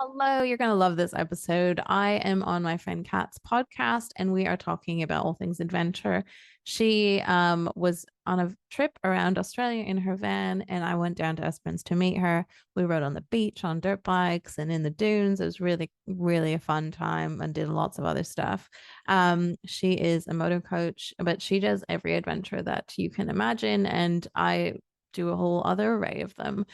Hello, you're going to love this episode. I am on my friend Kat's podcast and we are talking about all things adventure. She was on a trip around Australia in her van and I went down to Esperance to meet her. We rode on the beach on dirt bikes and in the dunes. It was really, really a fun time and did lots of other stuff. She is a motor coach, but she does every adventure that you can imagine. And I do a whole other array of them.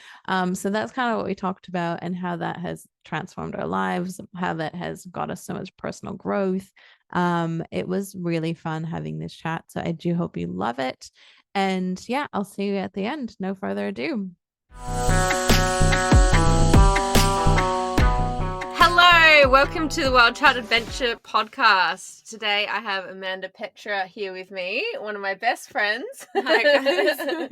So that's kind of what we talked about and how that has transformed our lives, how that has got us so much personal growth. It was really fun having this chat. So I do hope you love it. And yeah, I'll see you at the end. No further ado. Hello, welcome to the Wild Child Adventure podcast. Today I have Amanda Petra here with me, one of my best friends. Hi, guys.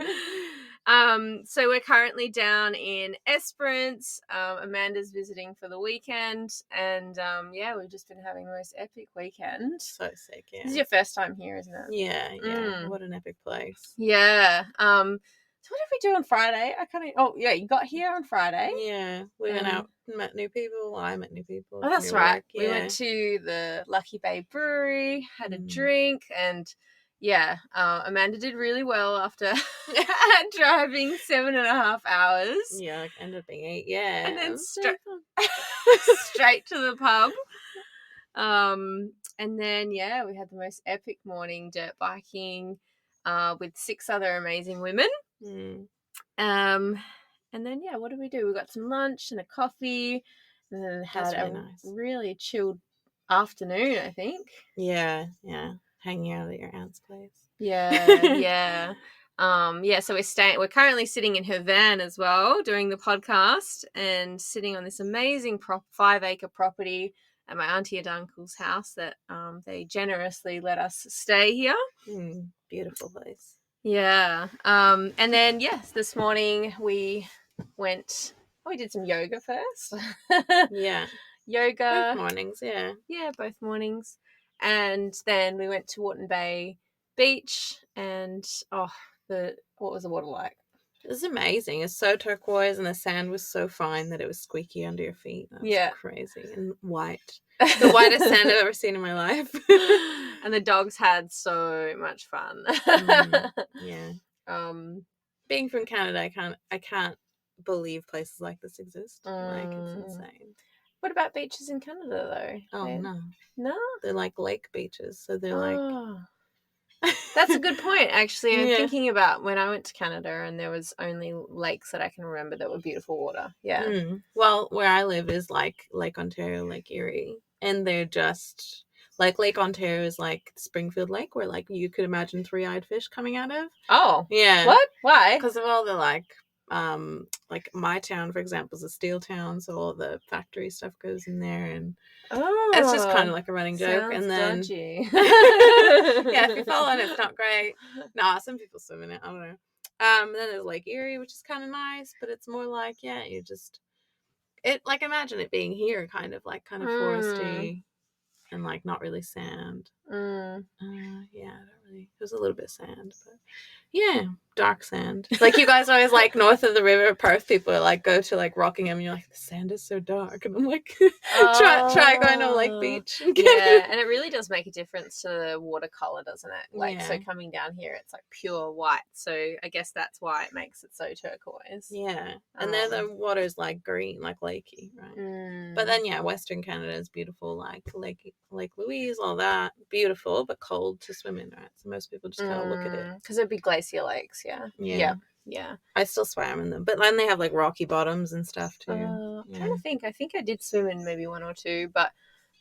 So we're currently down in Esperance. Amanda's visiting for the weekend, and we've just been having the most epic weekend. So sick, yeah. This is your first time here, isn't it? Yeah. What an epic place. Yeah. So what did we do on Friday? You got here on Friday. Yeah, we went out and met new people. I met new people. Oh, that's right. Yeah. We went to the Lucky Bay Brewery, had a drink, and Amanda did really well after driving 7.5 hours. Yeah, like ended up being 8. Yeah, and then straight to the pub. And then we had the most epic morning dirt biking with 6 other amazing women. And then what did we do? We got some lunch and a coffee, and then had really chilled afternoon, I think. Yeah. Hanging out at your aunt's place. Yeah. So we're currently sitting in her van as well doing the podcast and sitting on this amazing 5-acre property at my auntie and uncle's house that they generously let us stay here. Beautiful place. Yeah. And then this morning we did some yoga first. Yeah. Yoga. Both mornings, yeah. Yeah, both mornings. And then we went to Watten Bay Beach and what was the water like? It was amazing. It's so turquoise and the sand was so fine that it was squeaky under your feet. That's crazy. And white. The whitest sand I've ever seen in my life. And the dogs had so much fun. Yeah. Being from Canada, I can't believe places like this exist. Like, it's insane. What about beaches in Canada though? Oh, no. No? They're like lake beaches. So they're like... That's a good point, actually. I'm thinking about when I went to Canada and there was only lakes that I can remember that were beautiful water. Yeah. Well, where I live is like Lake Ontario, Lake Erie. And they're just... Like Lake Ontario is like Springfield Lake where like you could imagine 3-eyed fish coming out of. Oh. Yeah. What? Why? Because of all the like my town, for example, is a steel town, so all the factory stuff goes in there, and it's just kind of like a running joke. And then dodgy. if you fall in it, it's not great. Nah, some people swim in it. I don't know. Then there's Lake Erie, which is kind of nice, but it's more like you just imagine it being here, kind of foresty. And like not really sand. It was a little bit sand, but dark sand. Like you guys always like north of the river, Perth people are like go to like Rockingham and you're like the sand is so dark, and I'm like try going to Lake Beach. Yeah, and it really does make a difference to the water color, doesn't it? So coming down here it's like pure white, so I guess that's why it makes it so turquoise. Yeah, and then the water's like green, like lakey, right? But then Western Canada is beautiful, like Lake Louise, all that, beautiful but cold to swim in, right? So most people just kind of look at it because it'd be glacier lakes. Yeah. I still swam in them, but then they have like rocky bottoms and stuff too. I'm trying to think. I think I did swim in maybe 1 or 2, but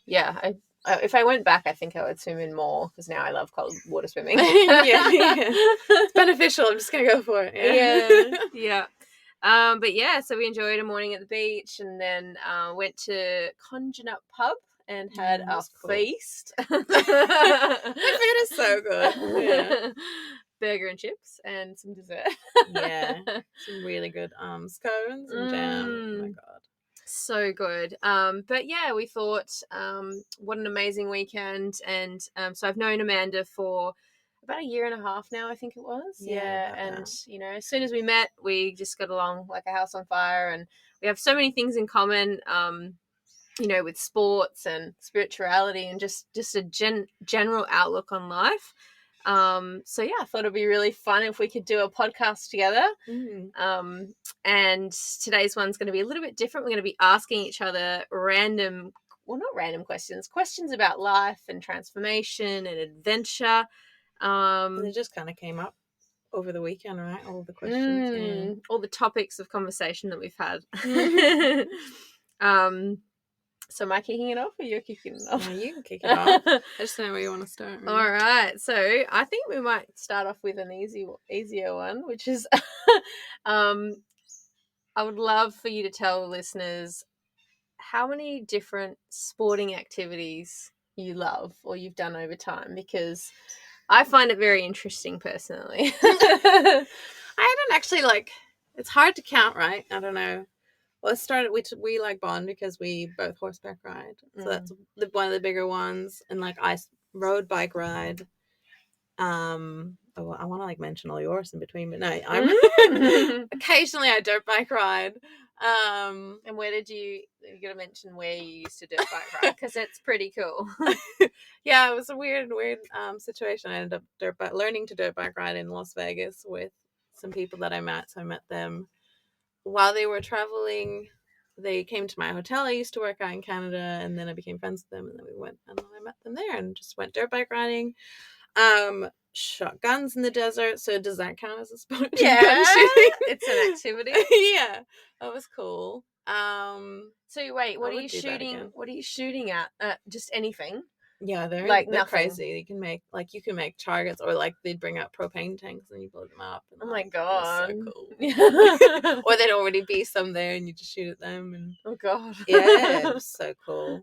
if I went back, I think I would swim in more because now I love cold water swimming. It's beneficial. I'm just gonna go for it. Yeah. So we enjoyed a morning at the beach, and then went to Conjun Up Pub and had a feast. The food is so good. Yeah. Burger and chips and some dessert. Some really good scones and jam. Oh my god, so good. We thought what an amazing weekend. And so I've known Amanda for about 1.5 years now, I think it was. And as soon as we met, we just got along like a house on fire, and we have so many things in common. you know, with sports and spirituality and just a general outlook on life. So yeah, I thought it'd be really fun if we could do a podcast together. And today's one's going to be a little bit different. We're going to be asking each other not random questions about life and transformation and adventure. It just kind of came up over the weekend, right? All the questions, all the topics of conversation that we've had. So am I kicking it off or you're kicking it off? No, you can kick it off. I just don't know where you want to start. Really. All right. So I think we might start off with an easier one, which is I would love for you to tell listeners how many different sporting activities you love or you've done over time, because I find it very interesting personally. I don't actually it's hard to count, right? I don't know. Well, it started, we like bond because we both horseback ride. So that's one of the bigger ones. And I road bike ride. I want to mention all yours in between, but no, I'm occasionally I dirt bike ride. And where did you got to mention where you used to dirt bike ride, because it's pretty cool. Yeah, it was a weird situation. I ended up learning to dirt bike ride in Las Vegas with some people that I met. So I met them while they were traveling. They came to my hotel I used to work at in Canada, and then I became friends with them, and then we went and I met them there and just went dirt bike riding. Shot guns in the desert. So does that count as a sport? Yeah, gun shooting? It's an activity. Yeah, that was cool. So wait, what are you shooting? What are you shooting at? Just anything? Yeah, they're nothing. crazy. You can make targets, or they'd bring out propane tanks and you blow them up. And, oh my god, so cool. Or there'd already be some there and you just shoot at them. And oh god, yeah, it was so cool.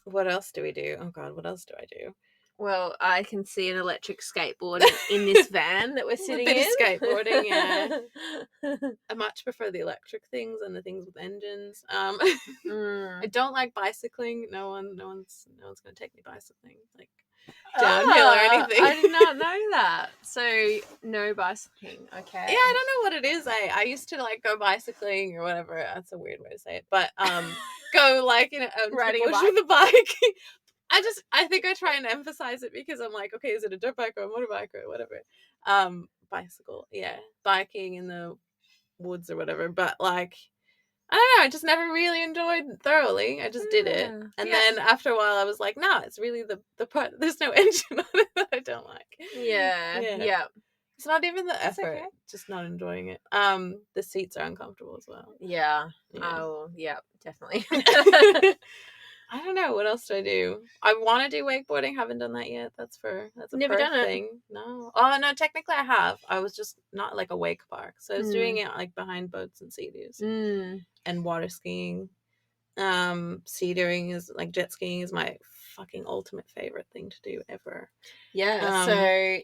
What else do we do? Oh god, what else do I do? Well, I can see an electric skateboard in this van that we're sitting in. A bit of skateboarding, yeah. I much prefer the electric things and the things with engines. I don't like bicycling. No one's gonna take me bicycling downhill or anything. I did not know that. So no bicycling. Okay. Yeah, I don't know what it is. I used to go bicycling or whatever. That's a weird way to say it, but go riding a bike with a bike. I think I try and emphasize it because I'm like, okay, is it a dirt bike or a motorbike or whatever? Bicycle, yeah, biking in the woods or whatever. But I don't know, I just never really enjoyed it thoroughly. I just did it, and then after a while, I was like, no, it's really the part. There's no engine on it that I don't like. Yeah. It's not even the effort, just not enjoying it. The seats are uncomfortable as well. Yeah. Oh, yeah, definitely. I don't know, what else do I do? I want to do wakeboarding. Haven't done that yet. That's a never done thing. No. Oh no, technically I have. I was just not a wake park, so I was doing it behind boats and sea-doos and water skiing. Sea-doing is jet skiing is my fucking ultimate favorite thing to do ever. Yeah. So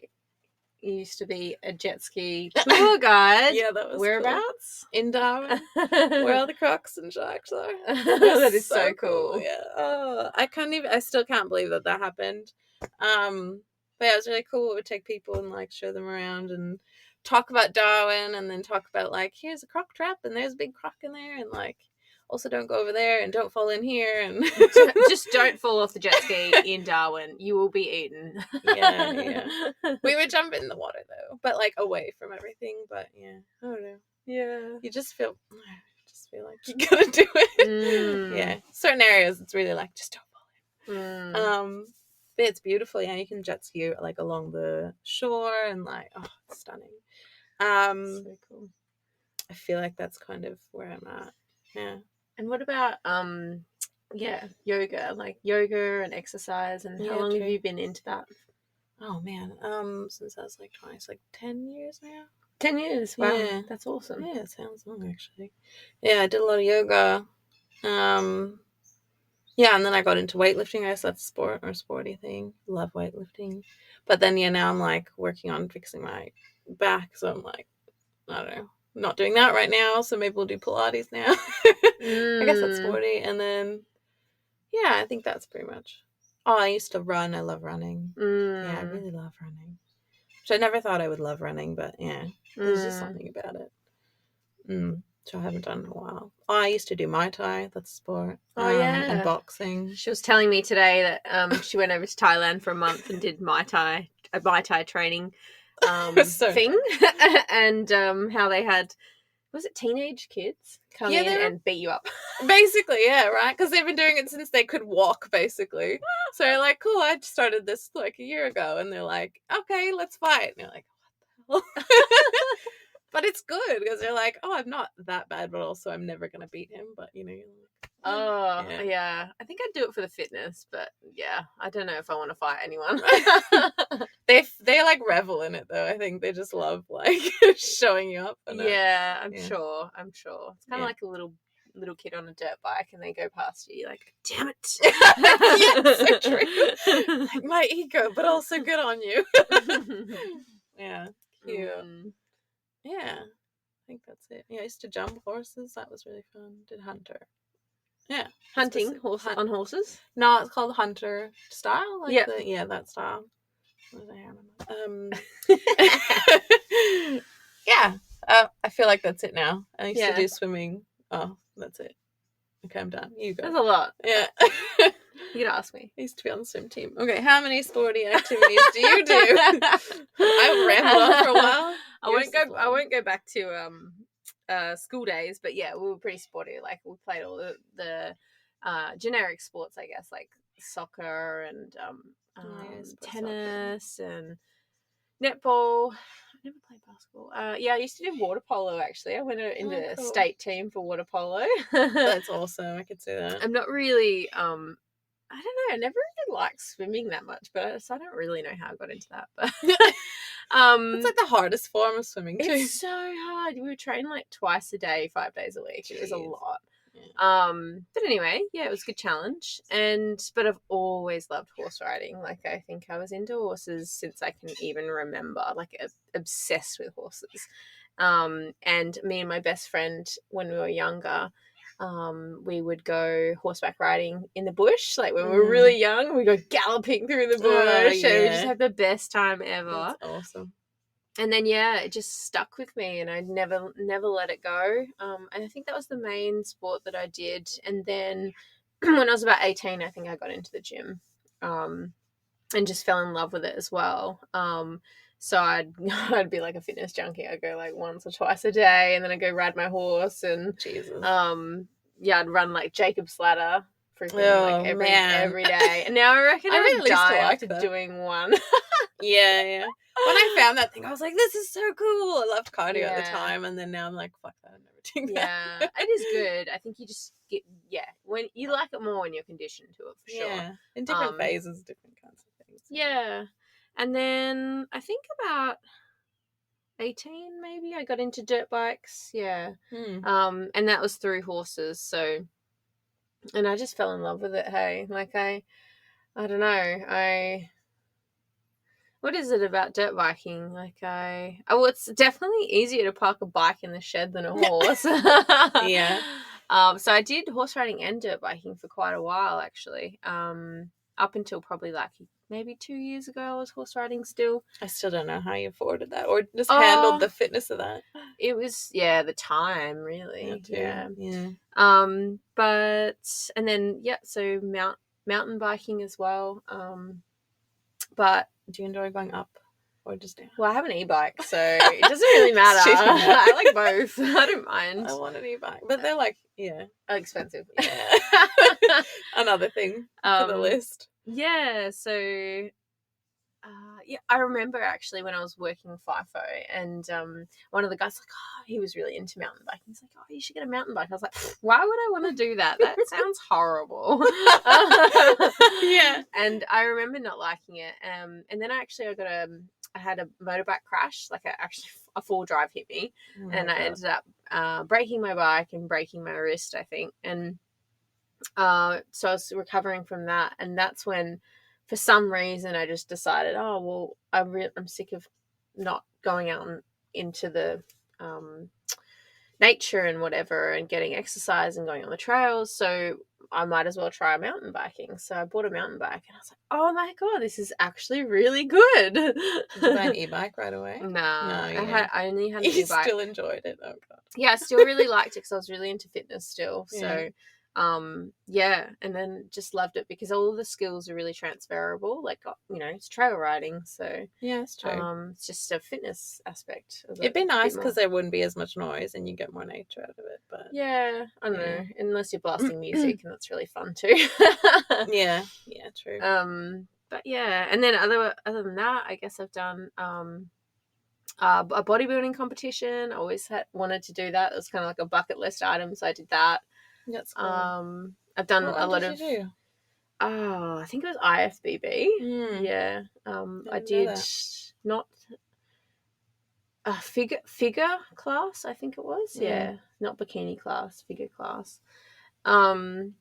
you used to be a jet ski tour guide. Yeah, that was whereabouts? Cool. In Darwin, where all the crocs and sharks are. That is so cool. Yeah. Oh, I still can't believe that happened. But yeah, it was really cool. It would take people and show them around and talk about Darwin, and then talk about here's a croc trap and there's a big croc in there, and also don't go over there and don't fall in here, and just don't fall off the jet ski in Darwin. You will be eaten. Yeah. We would jump in the water though, but away from everything. But yeah, I don't know. Yeah, you just feel like you gotta do it. Yeah, certain areas it's really just don't fall in. But it's beautiful. Yeah, you can jet ski along the shore and it's stunning. So cool. I feel like that's kind of where I'm at. Yeah. And what about yoga, yoga and exercise, and how long have you been into that? Oh man, since I was 20, it's 10 years now. 10 years, wow, yeah. That's awesome. Yeah, it sounds long actually. Yeah, I did a lot of yoga. Yeah, and then I got into weightlifting. I guess that's a sporty thing. Love weightlifting. But then now I'm working on fixing my back, so I'm I don't know. Not doing that right now, so maybe we'll do Pilates now. I guess that's sporty. And then yeah, I think that's pretty much. Oh, I used to run. I love running. Yeah, I really love running. Which I never thought I would love running, but yeah, there's just something about it. which I haven't done in a while. I used to do Muay Thai, that's a sport. Oh, yeah. And boxing. She was telling me today that she went over to Thailand for a month and did a Muay Thai training thing. And how they had, was it teenage kids come in and beat you up? Basically, yeah, right? Because they've been doing it since they could walk, basically. So you're like, cool, I started this like a year ago. And they're like, okay, let's fight. And you're like, what the hell? But it's good because they're like, oh, I'm not that bad, but also I'm never going to beat him. But, you know, you're like, oh, yeah. I think I'd do it for the fitness, but yeah, I don't know if I want to fight anyone. They like revel in it, though. I think they just love like showing you up. Yeah, I'm sure. It's kind of like a little kid on a dirt bike and they go past you, you're like, damn it. Yeah, so true. Like my ego, but also good on you. Yeah, cute. Yeah, I think that's it. Yeah, I used to jump horses. That was really fun. Did hunter. Yeah. Hunting on horses? No, it's called hunter style. Like that style. Yeah. I feel like that's it now. I used to do swimming. Oh, that's it. Okay, I'm done. You go. That's a lot. Yeah. You gotta ask me. I used to be on the swim team. Okay, how many sporty activities do you do? I rambled on for a while. I won't go back to school days, but yeah, we were pretty sporty. Like we played all the generic sports, I guess, like soccer and tennis and netball. I never played basketball. I used to do water polo, actually. I went into the state team for water polo. That's awesome. I could see that. I'm not really, I don't know. I never really liked swimming that much, but I don't really know how I got into that. But it's like the hardest form of swimming too. It's so hard. We would train like twice a day, 5 days a week. Jeez. It was a lot. Yeah. But anyway, yeah, it was a good challenge. But I've always loved horse riding. Like I think I was into horses since I can even remember. Like obsessed with horses. And me and my best friend, when we were younger, we would go horseback riding in the bush. Like when we were really young, we'd go galloping through the bush and we just had the best time ever. That's awesome. And then it just stuck with me and I never let it go. And I think that was the main sport that I did. And then when I was about 18, I think I got into the gym and just fell in love with it as well. So I'd be like a fitness junkie. I'd go like once or twice a day and then I'd go ride my horse and I'd run like Jacob's ladder freaking every day. And now I reckon I would die after doing one. Yeah. When I found that thing, I was like, this is so cool. I loved cardio at the time. And then now I'm like, fuck that, I'm never doing that. Yeah, it is good. I think you just get, when you like it more when you're conditioned to it, for sure. Yeah, in different phases, different kinds of things. Yeah. And then I think about 18 maybe, I got into dirt bikes. Yeah. And that was through horses. So, and I just fell in love with it, hey. Like I don't know, what is it about dirt biking? Like it's definitely easier to park a bike in the shed than a horse. Yeah. So I did horse riding and dirt biking for quite a while, actually. Up until probably like maybe 2 years ago, I was horse riding still. I still don't know how you afforded that or just handled the fitness of that. It was, the time, really. Yeah. But, and then, so mountain biking as well. But do you enjoy going up or just down? Well, I have an e-bike, so it doesn't really matter. I like both. I don't mind. I want an e-bike, but they're like, expensive. Yeah. Another thing for the list. Yeah, so I remember actually when I was working FIFO and one of the guys he was really into mountain biking. He's like, oh, you should get a mountain bike. I was like, why would I want to do that? That sounds horrible. Yeah. And I remember not liking it. And then I had a motorbike crash. Like a full drive hit me. I ended up breaking my bike and breaking my wrist, I think. And so I was recovering from that. And that's when, for some reason, I just decided, I'm sick of not going out into the nature and whatever and getting exercise and going on the trails. So I might as well try mountain biking. So I bought a mountain bike and I was like, oh my God, this is actually really good. Did you buy an e-bike right away? Nah, No, I only had an you e-bike. still enjoyed it. Oh God. Yeah, I still really liked it because I was really into fitness still. Yeah. So yeah, and then just loved it because all the skills are really transferable. Like, you know, it's trail riding, so Yeah, it's true. it's just a fitness aspect of it. It'd be a nice bit more. because there wouldn't be as much noise and you get more nature out of it. But Yeah, I don't Yeah. know. Unless you're blasting music, and that's really fun too. yeah, true. But yeah, and then other than that, I guess I've done a bodybuilding competition. I always wanted to do that. It was kind of like a bucket list item, so I did that. That's cool. I've done What a lot did of. you do? Oh, I think it was IFBB. Yeah. I did not a figure class. I think it was. Yeah, not bikini class, figure class. And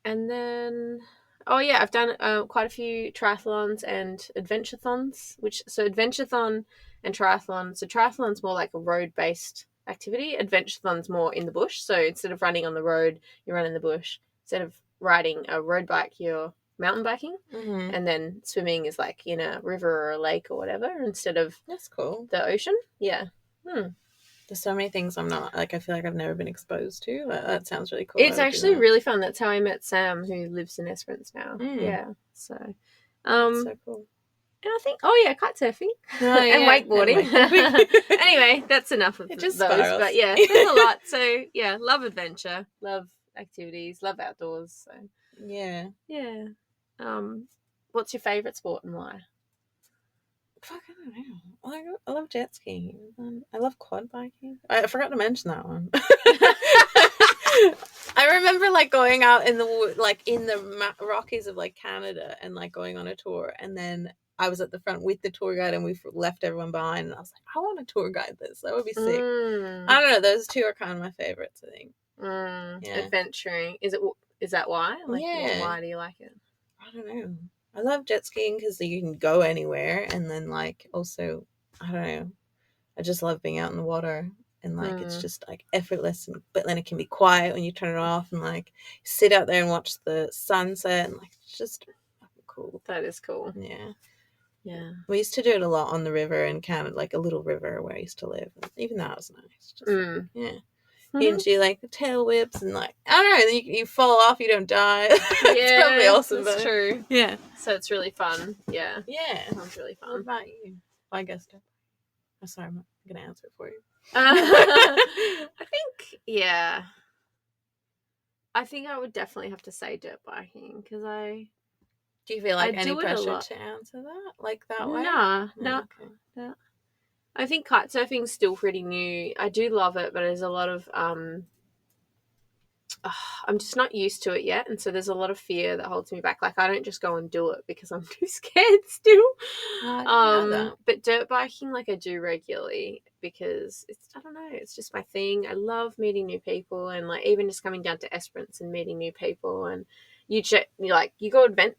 then I've done quite a few triathlons and adventure-thons. Adventure-thon and triathlon. So triathlon's more like a road-based activity. Adventure-thon's more in the bush. So instead of running on the road, you run in the bush. Instead of riding a road bike, you're mountain biking. And then swimming is like in a river or a lake or whatever instead of That's cool. the ocean. Yeah. There's so many things I'm not, like, I feel like I've never been exposed to. That sounds really cool. It's actually really fun. That's how I met Sam, who lives in Esperance now. Yeah. So, so cool. and I think, kite surfing and wakeboarding. Anyway, that's enough of those. Spirals. But yeah, there's a lot. So yeah, love adventure, love activities, love outdoors. So yeah. What's your favourite sport and why? Fuck, I don't know. I love jet skiing. I love quad biking. I forgot to mention that one. I remember like going out in the Rockies of like Canada and like going on a tour, and then I was at the front with the tour guide and we left everyone behind, and I was like, I want to tour guide this. That would be sick. I don't know. Those two are kind of my favorites, I think. Adventuring. Is that why? Like, why do you like it? I don't know. I love jet skiing because you can go anywhere, and then like also, I don't know. I just love being out in the water, and like it's just like effortless, but then it can be quiet when you turn it off, and like sit out there and watch the sunset, and like it's just cool. That is cool. Yeah. We used to do it a lot on the river in Canada, like a little river where I used to live. And even that was nice. Just, yeah. You can do like tail whips and like, I don't know, you fall off, you don't die. It's probably awesome. That's true. Yeah. So it's really fun. Yeah. Yeah. Sounds really fun. What about you? Well, I guess. I'm sorry, I'm not going to answer it for you. I think, I think I would definitely have to say dirt biking because Do you feel like any pressure to answer that like that way? No. Okay. No. I think kite surfing's still pretty new. I do love it, but there's a lot of I'm just not used to it yet, and so there's a lot of fear that holds me back. Like I don't just go and do it because I'm too scared still. But dirt biking, like I do regularly because I don't know, it's just my thing. I love meeting new people, and like even just coming down to Esperance and meeting new people, and you go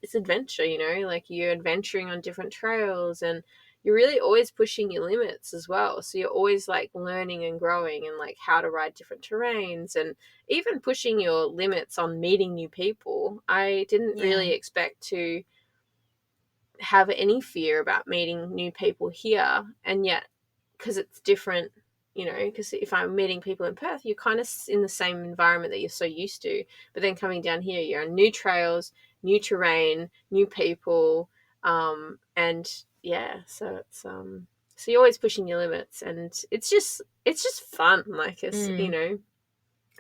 it's adventure, you know, like you're adventuring on different trails, and you're really always pushing your limits as well. So you're always like learning and growing and like how to ride different terrains and even pushing your limits on meeting new people. I didn't really expect to have any fear about meeting new people here. And yet, because it's different, you know, because if I'm meeting people in Perth, you're kind of in the same environment that you're so used to. But then coming down here, you're on new trails, new terrain, new people, and yeah, so it's so you're always pushing your limits, and it's just fun. Like it's you know,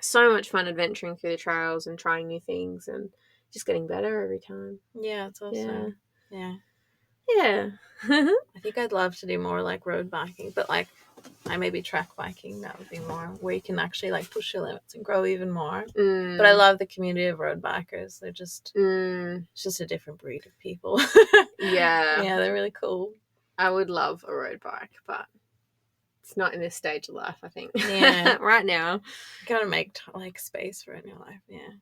so much fun adventuring through the trails and trying new things and just getting better every time. Yeah, it's awesome. Yeah. I think I'd love to do more like road biking, but like I maybe track biking, that would be more where you can actually like push your limits and grow even more. But I love the community of road bikers. They're just it's just a different breed of people. Yeah, they're really cool. I would love a road bike, but it's not in this stage of life, I think. Yeah. Right now. You gotta make like space for it in your life. Yeah.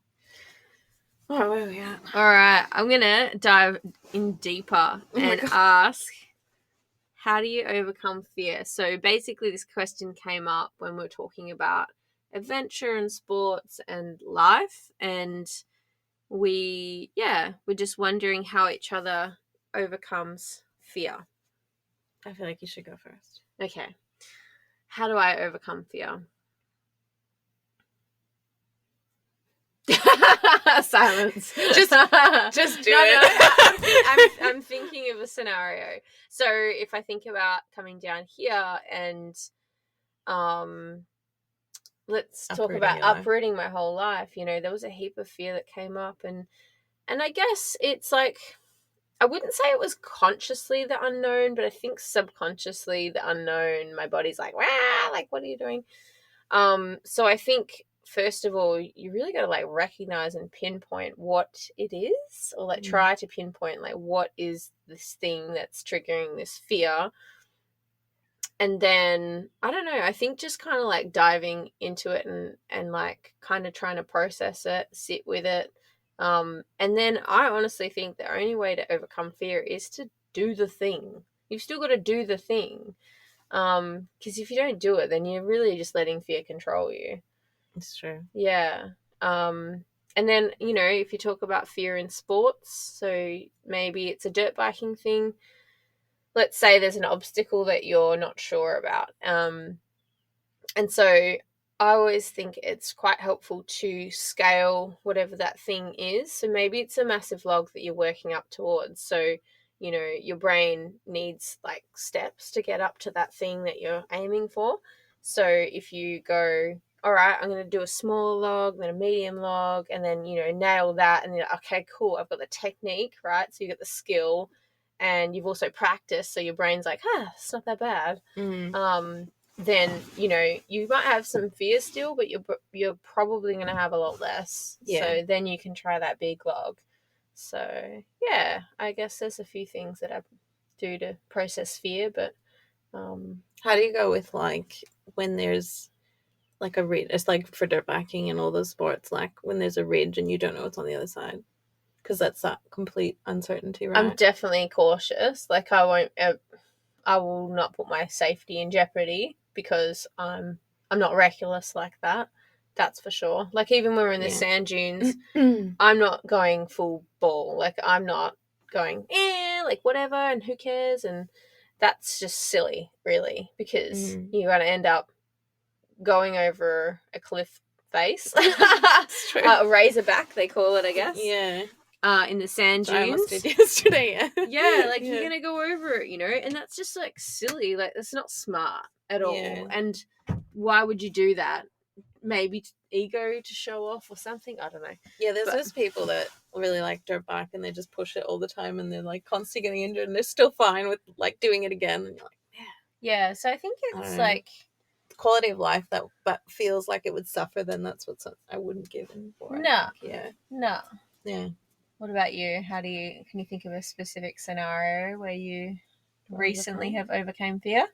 Oh, where are we at? All right, I'm gonna dive in deeper and ask, how do you overcome fear? So basically this question came up when we were talking about adventure and sports and life, and we're just wondering how each other overcomes fear. I feel like you should go first. Okay. How do I overcome fear? Silence. Just do it. I'm thinking of a scenario. So if I think about coming down here and let's talk about uprooting my whole life. There was a heap of fear that came up, and I guess it's like, I wouldn't say it was consciously the unknown, but I think subconsciously the unknown. My body's like, wow, like, what are you doing? So I think, first of all, you really got to like recognize and pinpoint what it is, or like try to pinpoint like what is this thing that's triggering this fear. And then, I don't know, I think just kind of like diving into it and like kind of trying to process it, sit with it. And then I honestly think the only way to overcome fear is to do the thing. You've still got to do the thing. Because if you don't do it, then you're really just letting fear control you. It's true. Yeah. And then, if you talk about fear in sports, so maybe it's a dirt biking thing. Let's say there's an obstacle that you're not sure about. And so I always think it's quite helpful to scale whatever that thing is. So maybe it's a massive log that you're working up towards. So, your brain needs like steps to get up to that thing that you're aiming for. So if you go, all right, I'm going to do a small log, then a medium log, and then, nail that. And then, okay, cool, I've got the technique, right? So you got the skill. And you've also practiced, so your brain's like, it's not that bad. Then you might have some fear still, but you're probably going to have a lot less. So then you can try that big log. So yeah, I guess there's a few things that I do to process fear. But how do you go with like when there's like a ridge? It's like for dirt biking and all those sports, like when there's a ridge and you don't know what's on the other side. Because that's that complete uncertainty, right? I'm definitely cautious. Like I will not put my safety in jeopardy because I'm not reckless like that. That's for sure. Like even when we're in the sand dunes, I'm not going full ball. Like I'm not going, like whatever, and who cares? And that's just silly, really, because you're going to end up going over a cliff face. A razorback, they call it, I guess. Yeah. In the sand dunes. I almost did yesterday. Yeah, like you're gonna go over it, and that's just like silly. Like that's not smart at all. And why would you do that? Maybe ego to show off or something. I don't know. Yeah, there's those people that really like dirt bike and they just push it all the time and they're like constantly getting injured and they're still fine with like doing it again. And you're like, yeah. So I think it's like the quality of life that feels like it would suffer. Then that's what I wouldn't give in for. No. No. Yeah. What about you? Can you think of a specific scenario where you recently have overcame fear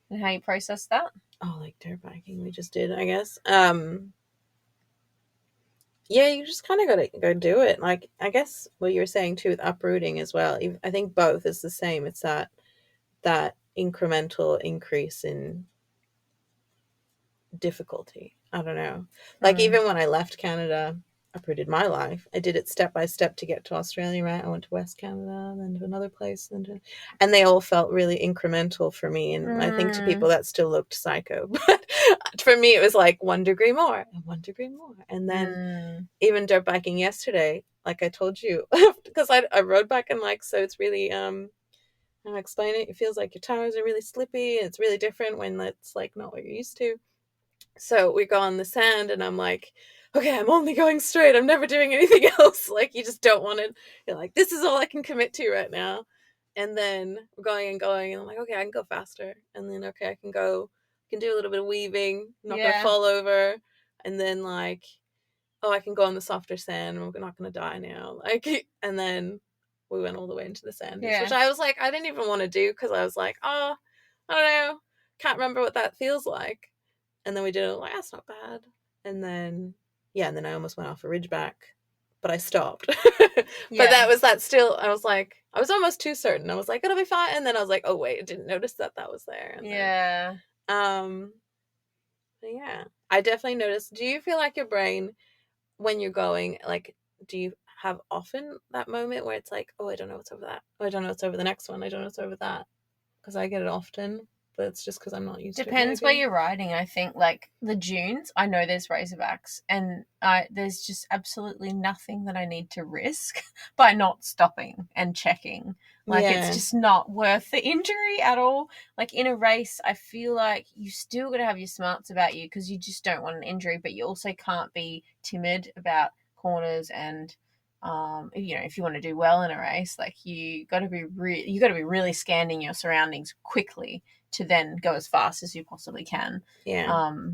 and how you process that? Oh, like dirt biking we just did, I guess. Yeah, you just kind of got to go do it. Like, I guess what you're saying too with uprooting as well. I think both is the same. It's that incremental increase in difficulty. I don't know. Like even when I left Canada, uprooted my life. I did it step by step to get to Australia, right? I went to West Canada, then to another place, and they all felt really incremental for me. And I think to people that still looked psycho, but for me it was like 1 degree more and 1 degree more. And then even dirt biking yesterday, like I told you, because I rode back and like, so it's really I'll explain it. It feels like your tires are really slippy. And it's really different when it's like not what you're used to. So we go on the sand and I'm like, okay, I'm only going straight. I'm never doing anything else. Like you just don't want it. You're like, this is all I can commit to right now. And then we're going and going and I'm like, okay, I can go faster. And then, okay, I can do a little bit of weaving. I'm not going to fall over. And then like, oh, I can go on the softer sand. We're not going to die now. Like, and then we went all the way into the sand, which I was like, I didn't even want to do because I was like, oh, I don't know. Can't remember what that feels like. And then we did it, like, that's not bad. And then, and then I almost went off a ridgeback, but I stopped. But still, I was like, I was almost too certain. I was like, it'll be fine. And then I was like, oh, wait, I didn't notice that was there. And then, I definitely noticed. Do you feel like your brain, when you're going, like, have often that moment where it's like, oh, I don't know what's over that. Oh, I don't know what's over the next one. I don't know what's over that. Because I get it often, but it's just because I'm not used to it. Depends where you're riding, I think. Like the dunes, I know there's razorbacks, and there's just absolutely nothing that I need to risk by not stopping and checking. Like it's just not worth the injury at all. Like in a race, I feel like you still got to have your smarts about you because you just don't want an injury, but you also can't be timid about corners and if you want to do well in a race, like you got to be really scanning your surroundings quickly to then go as fast as you possibly can. But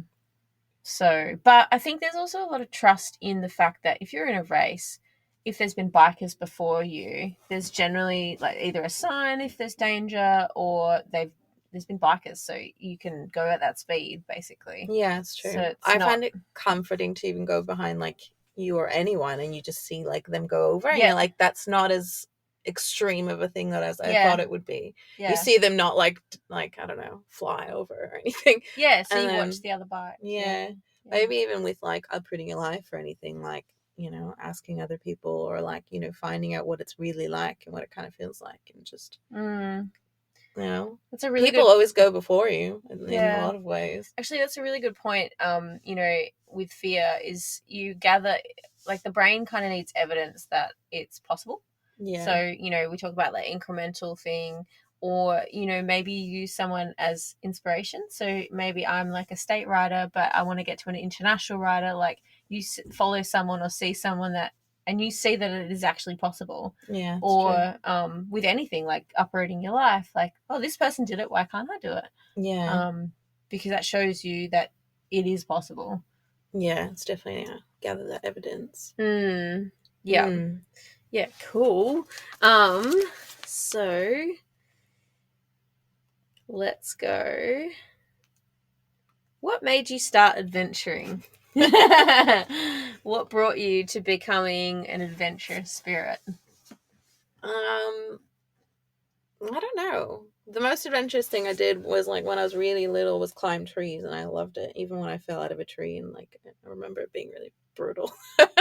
I think there's also a lot of trust in the fact that if you're in a race, if there's been bikers before you, there's generally like either a sign if there's danger or there's been bikers, so you can go at that speed basically. Yeah, it's true. So I find it comforting to even go behind like you or anyone and you just see like them go over and you're like, that's not as extreme of a thing that as I thought it would be. You see them not like I don't know, fly over or anything. So you watch the other bike. Maybe even with like uprooting your life or anything, like, asking other people or like, finding out what it's really like and what it kind of feels like and just that's a really people always go before you in a lot of ways. Actually, that's a really good point. With fear is you gather, like the brain kind of needs evidence that it's possible. So, we talk about like incremental thing or, maybe you use someone as inspiration. So maybe I'm like a state rider, but I want to get to an international rider. Like you follow someone or see someone and you see that it is actually possible. Or with anything like uprooting your life, like, oh, this person did it. Why can't I do it? Because that shows you that it is possible. Yeah, it's definitely gather that evidence. Yeah, cool. So let's go. What made you start adventuring? What brought you to becoming an adventurous spirit? I don't know. The most adventurous thing I did was like when I was really little was climb trees, and I loved it. Even when I fell out of a tree, and like I remember it being really brutal. But,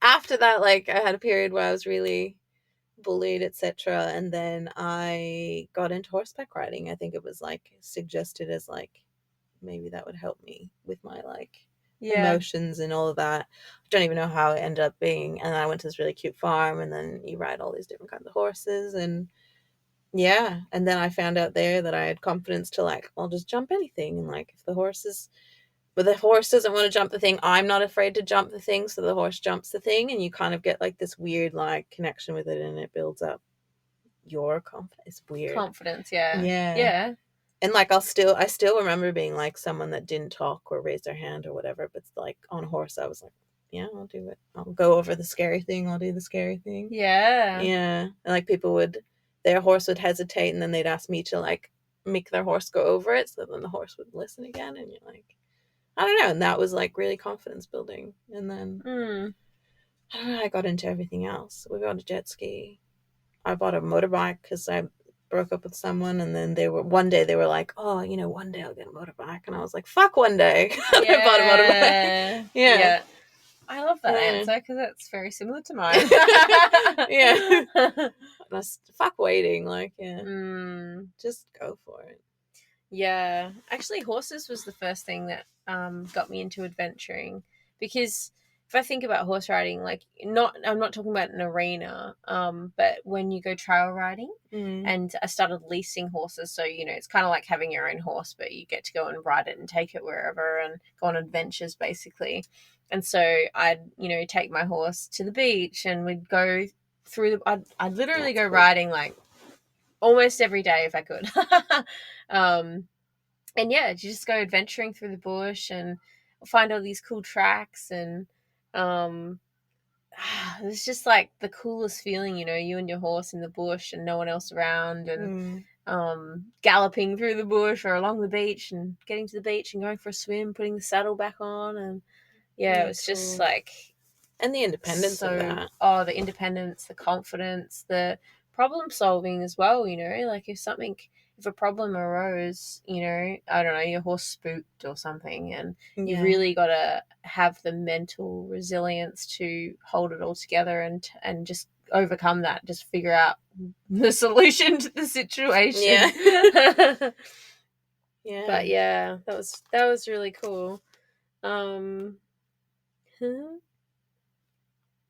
after that, like I had a period where I was really bullied, etc. And then I got into horseback riding. I think it was like suggested as like maybe that would help me with my like emotions and all of that. I don't even know how it ended up being. And I went to this really cute farm, and then you ride all these different kinds of horses, and and then I found out there that I had confidence to like, I'll just jump anything, and like if the horse doesn't want to jump the thing, I'm not afraid to jump the thing, so the horse jumps the thing, and you kind of get like this weird like connection with it, and it builds up your confidence. It's weird. Confidence, yeah. And like I still remember being like someone that didn't talk or raise their hand or whatever, but like on a horse I was like, yeah, I'll do it. I'll go over the scary thing. I'll do the scary thing. Yeah. And like their horse would hesitate, and then they'd ask me to like make their horse go over it, so then the horse would listen again, and you're like, I don't know. And that was like really confidence building. And then I don't know, I got into everything else. We got a jet ski. I bought a motorbike because I broke up with someone, and then one day they were like, oh, one day I'll get a motorbike. And I was like, fuck one day. And I bought a motorbike. Yeah. I love that answer because it's very similar to mine. Fuck waiting. Like, just go for it. Yeah. Actually, horses was the first thing that got me into adventuring, because if I think about horse riding, like I'm not talking about an arena, but when you go trail riding, and I started leasing horses, so it's kind of like having your own horse, but you get to go and ride it and take it wherever and go on adventures basically. And so I'd take my horse to the beach, and we'd go through I'd literally go riding like almost every day if I could. And you just go adventuring through the bush and find all these cool tracks, and it's just like the coolest feeling, you and your horse in the bush and no one else around, and galloping through the bush or along the beach and getting to the beach and going for a swim, putting the saddle back on, and it was just like, and the independence of that. Oh, the independence, the confidence, the problem solving as well, like if something if a problem arose, you know, I don't know, your horse spooked or something, and you Yeah. really got to have the mental resilience to hold it all together and just overcome that, just figure out the solution to the situation. Yeah. Yeah. But yeah, that was really cool.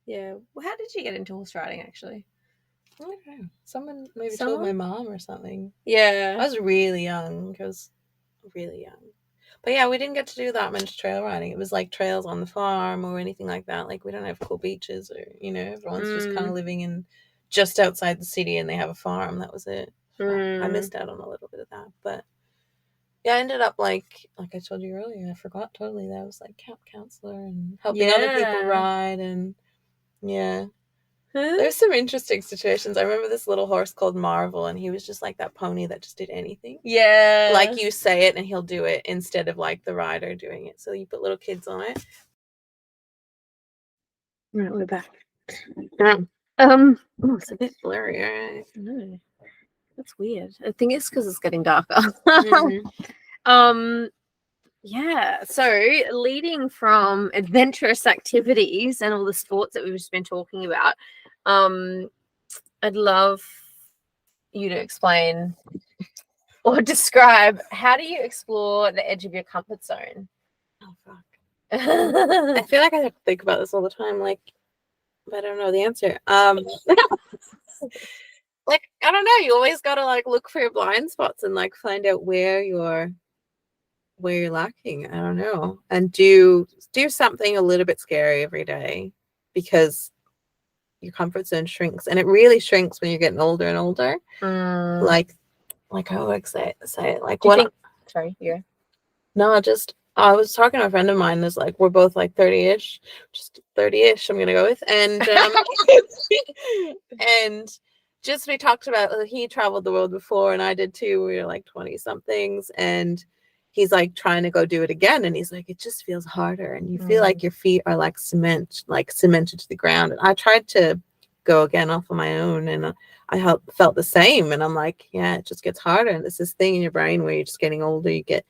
Yeah. Well, how did you get into horse riding, actually? I don't know. Someone maybe told my mom or something. Yeah. I was really young. But yeah, we didn't get to do that much trail riding. It was like trails on the farm or anything like that. Like, we don't have cool beaches, or, you know, everyone's just kind of living in just outside the city and they have a farm. That was it. I missed out on a little bit of that. But yeah, I ended up like I told you earlier, I forgot totally that I was like camp counselor and helping other people ride. And yeah. There's some interesting situations. I remember this little horse called Marvel, and he was just like that pony that just did anything. Yeah. Like, you say it and he'll do it instead of like the rider doing it. So you put little kids on it. Right, we're back. Oh, It's a bit blurry, right? No, that's weird. I think it's because it's getting darker. Yeah, so leading from adventurous activities and all the sports that we've just been talking about, I'd love you to explain or describe, how do you explore the edge of your comfort zone? Oh, fuck. I feel like I have to think about this all the time, like, but I don't know the answer. Like, I don't know, you always gotta like look for your blind spots and like find out where you're lacking. I don't know. And do something a little bit scary every day, because your comfort zone shrinks, and it really shrinks when you're getting older and older. Like I always say it like, what? Sorry, yeah. No, just I was talking to a friend of mine who's like, we're both like 30-ish, just 30-ish I'm gonna go with, and and just we talked about, he traveled the world before and I did too. We were like 20 somethings, and he's like trying to go do it again, and he's like, it just feels harder, and you feel like your feet are like cemented to the ground. And I tried to go again off on my own, and I felt the same, and I'm like, yeah, it just gets harder. And there's this thing in your brain where you're just getting older, you get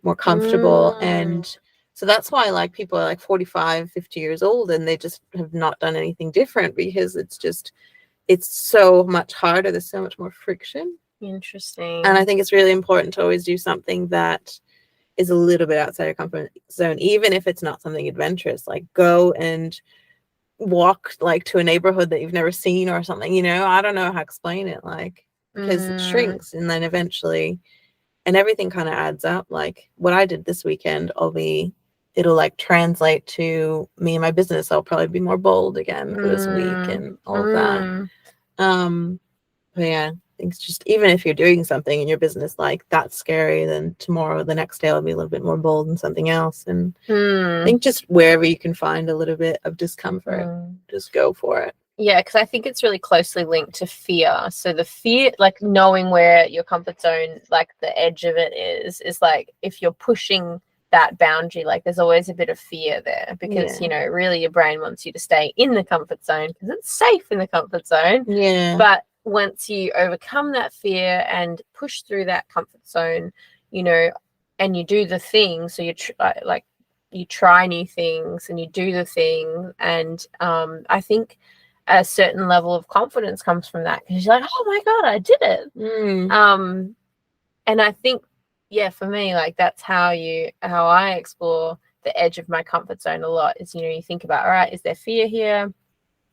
more comfortable. And so that's why like people are like 45, 50 years old and they just have not done anything different, because it's so much harder. There's so much more friction. Interesting. And I think it's really important to always do something that is a little bit outside your comfort zone, even if it's not something adventurous. Like, go and walk like to a neighborhood that you've never seen or something, you know. I don't know how to explain it, like, because it shrinks, and then eventually, and everything kind of adds up. Like what I did this weekend, it'll like translate to me and my business. I'll probably be more bold again for this week and all of that. But yeah, I think it's just, even if you're doing something in your business like that's scary, then tomorrow, the next day, I'll be a little bit more bold in something else. And I think just wherever you can find a little bit of discomfort, just go for it. Yeah, because I think it's really closely linked to fear. So the fear, like knowing where your comfort zone, like the edge of it is like, if you're pushing that boundary, like there's always a bit of fear there, because you know, really your brain wants you to stay in the comfort zone because it's safe in the comfort zone. Yeah. But once you overcome that fear and push through that comfort zone, you know, and you do the thing, so you you try new things and you do the thing, and I think a certain level of confidence comes from that, because you're like, oh my god, I did it. And I think, yeah, for me, like that's how I explore the edge of my comfort zone a lot, is, you know, you think about, all right, is there fear here?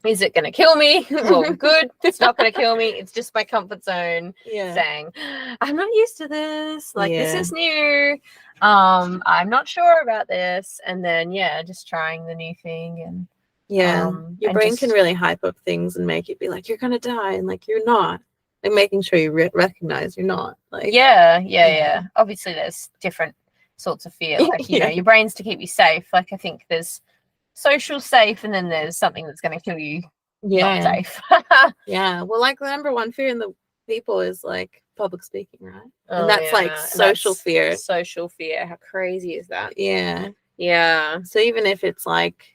Is it going to kill me? Well, good. It's not going to kill me. It's just my comfort zone saying, I'm not used to this. Like, this is new. I'm not sure about this. And then, just trying the new thing. And your brain can really hype up things and make it be like, you're going to die. And like, you're not. Like, making sure you recognize you're not. Like, yeah. Obviously, there's different sorts of fear. Like, you know, your brain's to keep you safe. Like, I think there's social safe, and then there's something that's going to kill you not safe. Well, like the number one fear in the people is like public speaking, right? And that's like social fear. Social fear. How crazy is that? Yeah. So even if it's like,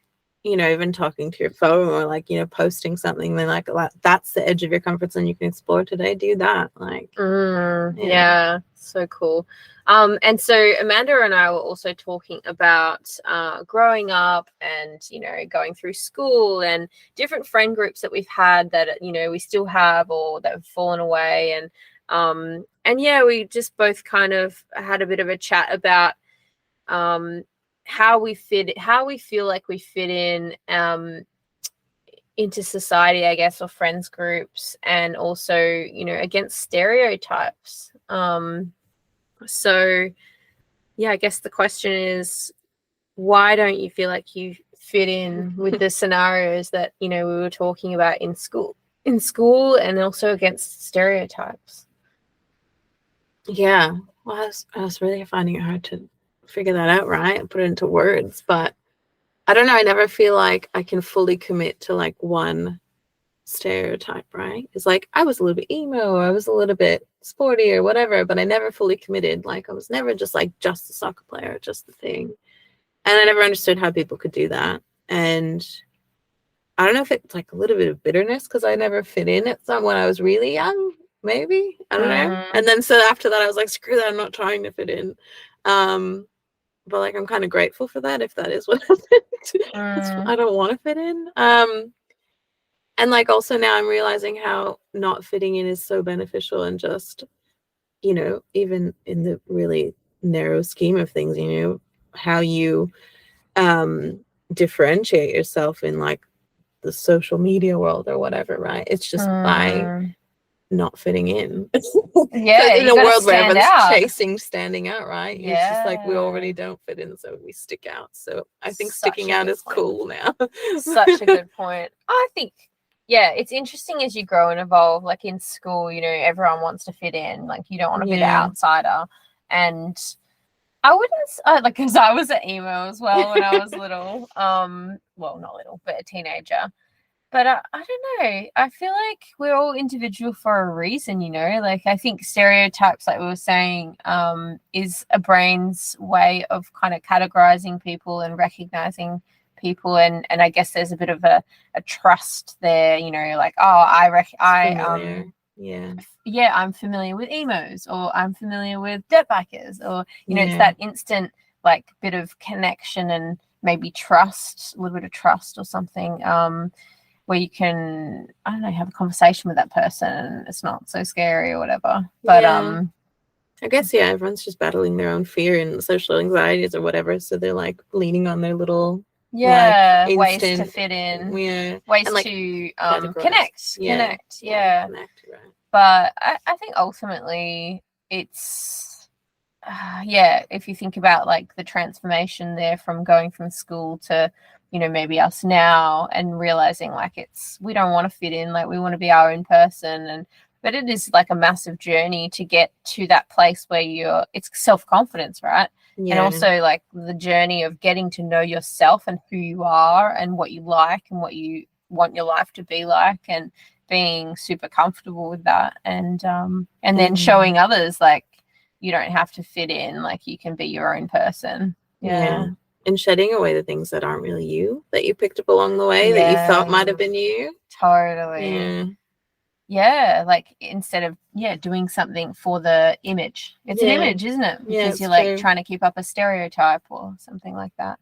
you know, even talking to your phone or like, you know, posting something, then like that's the edge of your comfort zone you can explore today. Do that. Like, yeah, so cool. And so Amanda and I were also talking about growing up and, you know, going through school and different friend groups that we've had that, you know, we still have or that have fallen away. And yeah, we just both kind of had a bit of a chat about how we feel like we fit in into society, I guess, or friends groups, and also, you know, against stereotypes. So yeah, I guess the question is, why don't you feel like you fit in with the scenarios that, you know, we were talking about in school and also against stereotypes? Yeah. Well, I was really finding it hard to figure that out, right? And put it into words. But I don't know. I never feel like I can fully commit to like one stereotype, right? It's like I was a little bit emo, or I was a little bit sporty or whatever, but I never fully committed. Like I was never just like just a soccer player, just the thing. And I never understood how people could do that. And I don't know if it's like a little bit of bitterness because I never fit in at some when I was really young, maybe. I don't know. And then so after that I was like, screw that, I'm not trying to fit in. But like I'm kind of grateful for that if that is what happened. I don't want to fit in. And like also now I'm realizing how not fitting in is so beneficial, and just, you know, even in the really narrow scheme of things, you know, how you differentiate yourself in like the social media world or whatever, right? It's just by not fitting in. Yeah, in a world where everyone's chasing standing out, right? Yeah. It's just like we already don't fit in, so we stick out. So I think sticking out is cool now. Such a good point. I think, yeah, it's interesting as you grow and evolve. Like in school, you know, everyone wants to fit in. Like you don't want to be the outsider. And I wouldn't like, because I was an emo as well when I was little. Well, not little, but a teenager. But I don't know. I feel like we're all individual for a reason, you know. Like I think stereotypes, like we were saying, is a brain's way of kind of categorizing people and recognizing people, and I guess there's a bit of a trust there, you know, like, oh, I'm familiar with emos, or I'm familiar with dirt bikers, or, you know, it's that instant like bit of connection and maybe trust, a little bit of trust or something, where you can, I don't know, have a conversation with that person and it's not so scary or whatever. But I guess everyone's just battling their own fear and social anxieties or whatever, so they're like leaning on their little like, ways to fit in, ways and, like, to connect, right. But I think ultimately it's if you think about like the transformation there from going from school to, you know, maybe us now, and realizing like we don't want to fit in, like we want to be our own person, but it is like a massive journey to get to that place where it's self-confidence, right? And also like the journey of getting to know yourself and who you are and what you like and what you want your life to be like, and being super comfortable with that, and then showing others like you don't have to fit in, like you can be your own person. And shedding away the things that aren't really you, that you picked up along the way that you thought might have been you. Totally. Like instead of doing something for the image, it's an image, isn't it? Because you're like trying to keep up a stereotype or something like that.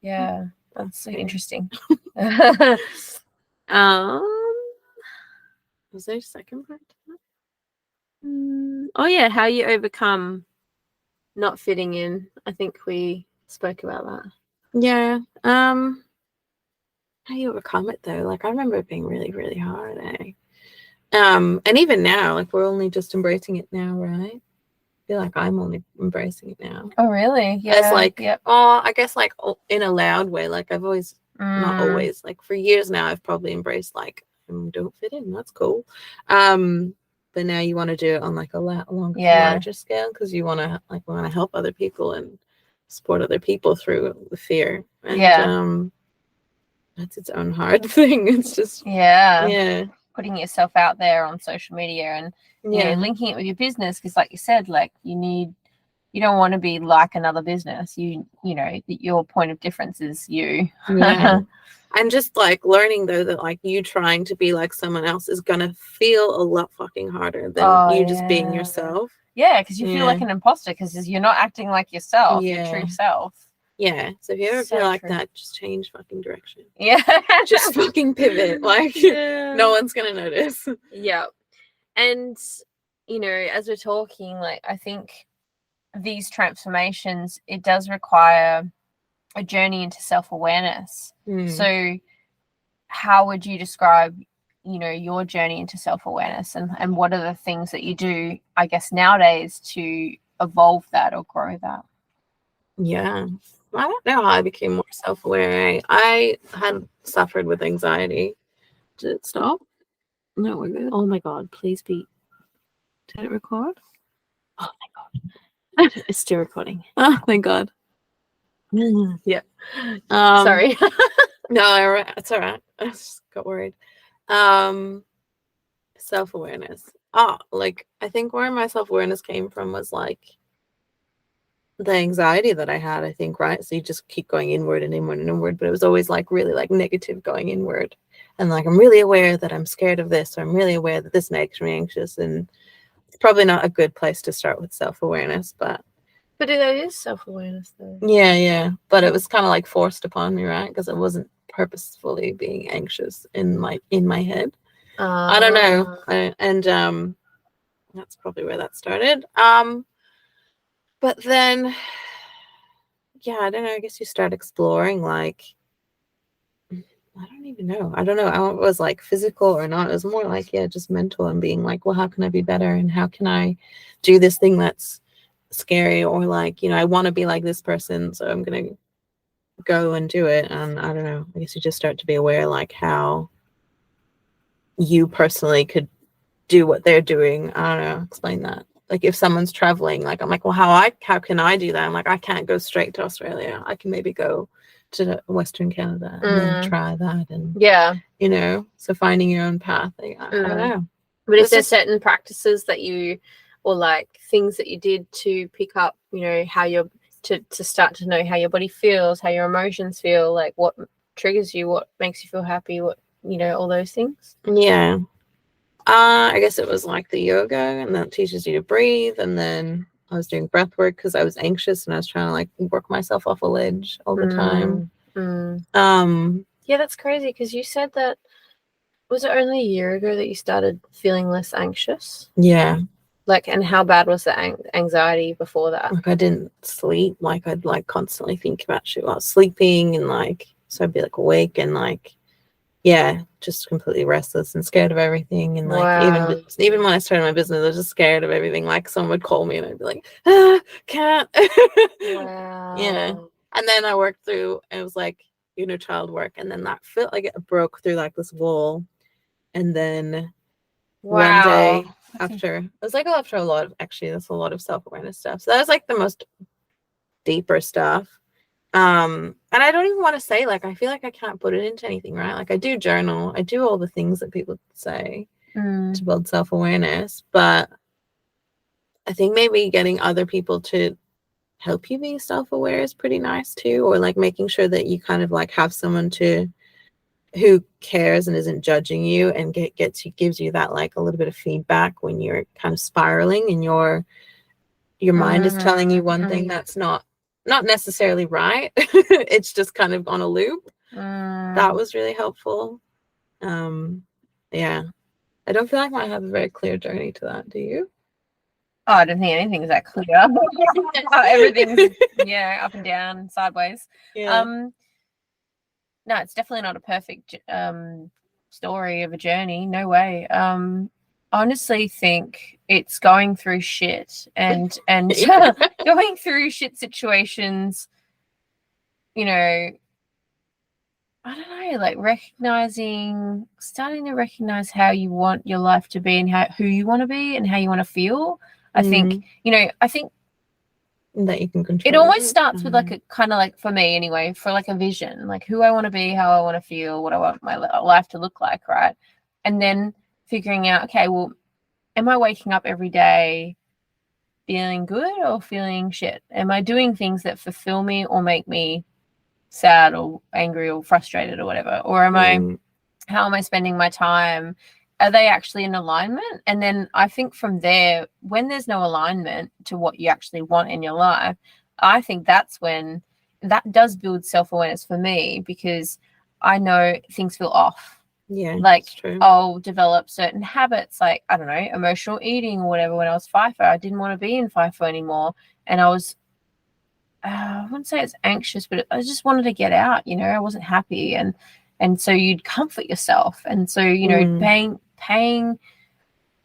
That's so interesting. Was there a second part to that? How you overcome not fitting in. I think we spoke about that. How you overcome it though, like I remember it being really, really hard, and even now, like we're only just embracing it now, right? I feel like I'm only embracing it now. Oh really? As like I guess like in a loud way, like I've always not always, like for years now I've probably embraced like don't fit in, that's cool, but now you want to do it on like a longer, larger scale, because you want to help other people and support other people through the fear, and that's its own hard thing. It's just putting yourself out there on social media and you know, linking it with your business, because like you said, like you need you don't want to be like another business. You know, your point of difference is you. Yeah. I'm just like learning though that like you trying to be like someone else is gonna feel a lot fucking harder than you just being yourself. Yeah, because you feel like an imposter because you're not acting like yourself, your true self. Yeah. So if you ever feel like that, just change fucking direction. Yeah. Just fucking pivot. Like no one's gonna notice. Yeah. And you know, as we're talking, like I think these transformations, it does require a journey into self-awareness. So how would you describe, you know, your journey into self-awareness, and what are the things that you do, I guess, nowadays to evolve that or grow that? Yeah. I don't know how I became more self-aware. I had suffered with anxiety. Did it stop? No, we're good. Oh my God, please be. Did it record? Oh my God. It's still recording. Oh, thank God. Yeah. Sorry. No, it's all right. I just got worried. Self-awareness. Like I think where my self-awareness came from was like the anxiety that I had, I think, right? So you just keep going inward and inward and inward, but it was always like really like negative going inward. And like I'm really aware that I'm scared of this, or I'm really aware that this makes me anxious, and it's probably not a good place to start with self-awareness, but it is self-awareness though. Yeah. But it was kind of like forced upon me, right? Because I wasn't purposefully being anxious in my head. I don't know. And that's probably where that started. But then, yeah, I don't know. I guess you start exploring, like, I don't even know. I don't know how it was like physical or not. It was more like, yeah, just mental, and being like, well, how can I be better? And how can I do this thing that's scary? Or like, you know, I want to be like this person, so I'm going to go and do it. And I don't know. I guess you just start to be aware, like, how you personally could do what they're doing. I don't know. Explain that. Like if someone's traveling, like I'm like, well, how can I do that? I'm like, I can't go straight to Australia. I can maybe go to Western Canada and then try that. And you know, so finding your own path. Like, I don't know. But is there certain practices that you, or like things that you did to pick up, you know, how you're to start to know how your body feels, how your emotions feel, like what triggers you, what makes you feel happy, what, you know, all those things? Yeah. I guess it was like the yoga, and that teaches you to breathe. And then I was doing breath work because I was anxious and I was trying to like work myself off a ledge all the time. Yeah, that's crazy because you said that, was it only a year ago that you started feeling less anxious? Yeah. Like, and how bad was the anxiety before that? Like I didn't sleep. Like I'd like constantly think about shit while I was sleeping, and like so I'd be like awake and like, yeah, just completely restless and scared of everything. And like even when I started my business, I was just scared of everything. Like someone would call me and I'd be like, can't. Yeah. And then I worked through, and it was like inner child work, and then that felt like it broke through like this wall. And then one day after, it was like after a lot of, actually that's a lot of self-awareness stuff. So that was like the most deeper stuff. And I don't even want to say, like, I feel like I can't put it into anything, right? Like I do journal, I do all the things that people say to build self-awareness, but I think maybe getting other people to help you be self-aware is pretty nice too, or like making sure that you kind of like have someone who cares and isn't judging you, and gives you that like a little bit of feedback when you're kind of spiraling and your mind is telling you one thing that's not necessarily right. It's just kind of on a loop. That was really helpful. Yeah, I don't feel like I have a very clear journey to that. Do you? Oh, I don't think anything's that clear. Everything's up and down, sideways. No, it's definitely not a perfect story of a journey. No way. Honestly think it's going through shit and going through shit situations, you know, I don't know, like starting to recognize how you want your life to be and who you want to be and how you want to feel. I think, you know, that you can control. It always starts with like a kind of like, for me anyway, for like a vision, like who I want to be, how I want to feel, what I want my life to look like, right? And then figuring out, okay, well, am I waking up every day feeling good or feeling shit? Am I doing things that fulfill me or make me sad or angry or frustrated or whatever? Or how am I spending my time? Are they actually in alignment? And then I think from there, when there's no alignment to what you actually want in your life, I think that's when that does build self-awareness for me, because I know things feel off. Yeah, like true. I'll develop certain habits, like, I don't know, emotional eating or whatever. When I was FIFO, I didn't want to be in FIFO anymore, and I was I wouldn't say it's anxious, but I just wanted to get out. I wasn't happy, and so you'd comfort yourself, and so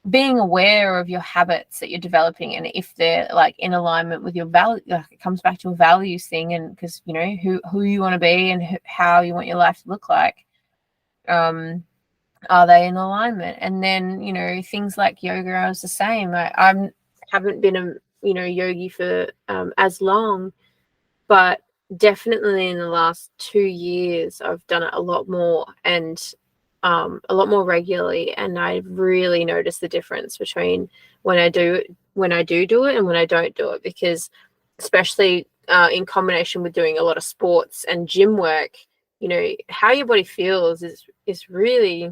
being aware of your habits that you're developing, and if they're like in alignment with your value, like it comes back to a values thing, and because who you want to be and how you want your life to look like. Are they in alignment? And then things like yoga, I was the same. I haven't been a yogi for as long, but definitely in the last 2 years I've done it a lot more, and a lot more regularly, and I've really noticed the difference between when I do it and when I don't do it, because especially in combination with doing a lot of sports and gym work, how your body feels is really,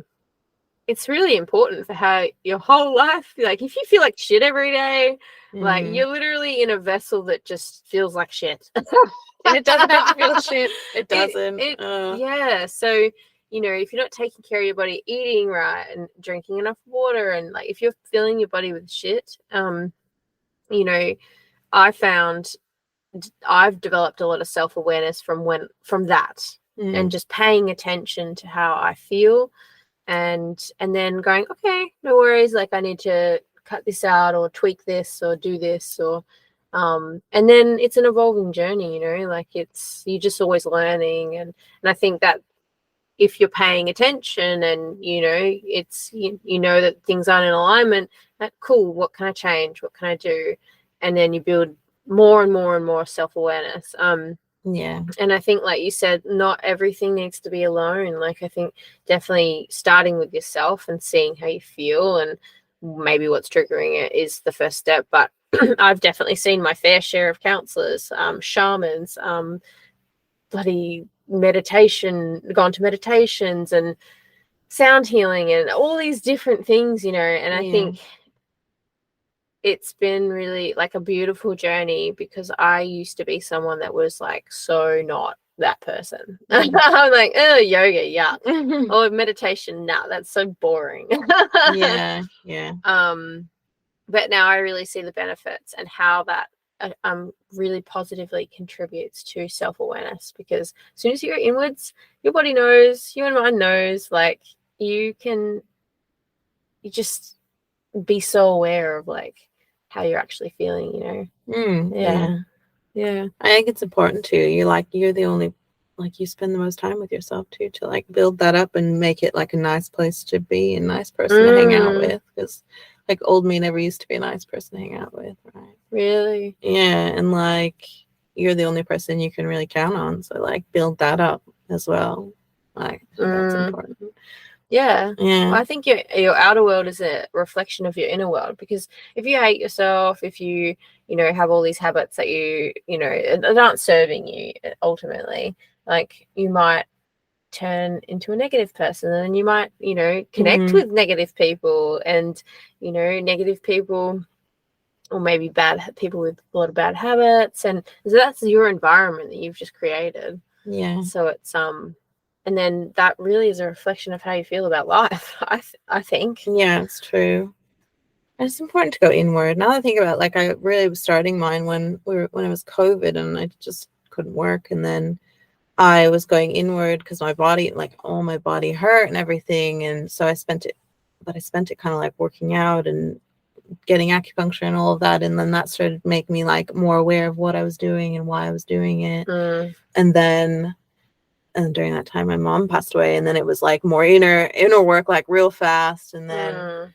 it's really important for how your whole life, like if you feel like shit every day, like you're literally in a vessel that just feels like shit. And it doesn't have to feel shit. It doesn't. Yeah. So, if you're not taking care of your body, eating right and drinking enough water, and like if you're filling your body with shit, I found I've developed a lot of self-awareness from that, and just paying attention to how I feel, and then going, okay, no worries, like I need to cut this out or tweak this or do this, or and then it's an evolving journey, like you're just always learning, and I think that if you're paying attention and it's that things aren't in alignment, that cool, what can I change, what can I do, and then you build more and more and more self-awareness. Yeah. And I think, like you said, not everything needs to be alone. Like I think definitely starting with yourself and seeing how you feel and maybe what's triggering it is the first step. But I've definitely seen my fair share of counselors, shamans, bloody meditation, gone to meditations and sound healing and all these different things, and I think it's been really like a beautiful journey, because I used to be someone that was like so not that person. I'm like, oh, yoga, yeah. Or meditation, nah, that's so boring. Yeah. But now I really see the benefits and how that really positively contributes to self-awareness, because as soon as you go inwards, your body knows, your mind knows, like you just be so aware of like how you're actually feeling, Yeah. I think it's important too. You're the only, like, you spend the most time with yourself too, to like build that up and make it like a nice place to be, a nice person to hang out with, because like old me never used to be a nice person to hang out with, right? Really? Yeah. And like you're the only person you can really count on, so like build that up as well. Like that's important. Yeah. Well, I think your outer world is a reflection of your inner world, because if you hate yourself, if you have all these habits that you aren't serving you ultimately, like you might turn into a negative person, and you might connect with negative people, and negative people, or maybe bad people with a lot of bad habits, and so that's your environment that you've just created. Yeah. So it's and then that really is a reflection of how you feel about life. I think. Yeah, it's true. And it's important to go inward. Now that I think about it, like I really was starting mine when it was COVID and I just couldn't work, and then I was going inward because my body, like all my body hurt and everything, and so I spent it kind of like working out and getting acupuncture and all of that, and then that started to make me like more aware of what I was doing and why I was doing it. And then during that time my mom passed away, and then it was like more inner work, like real fast, and then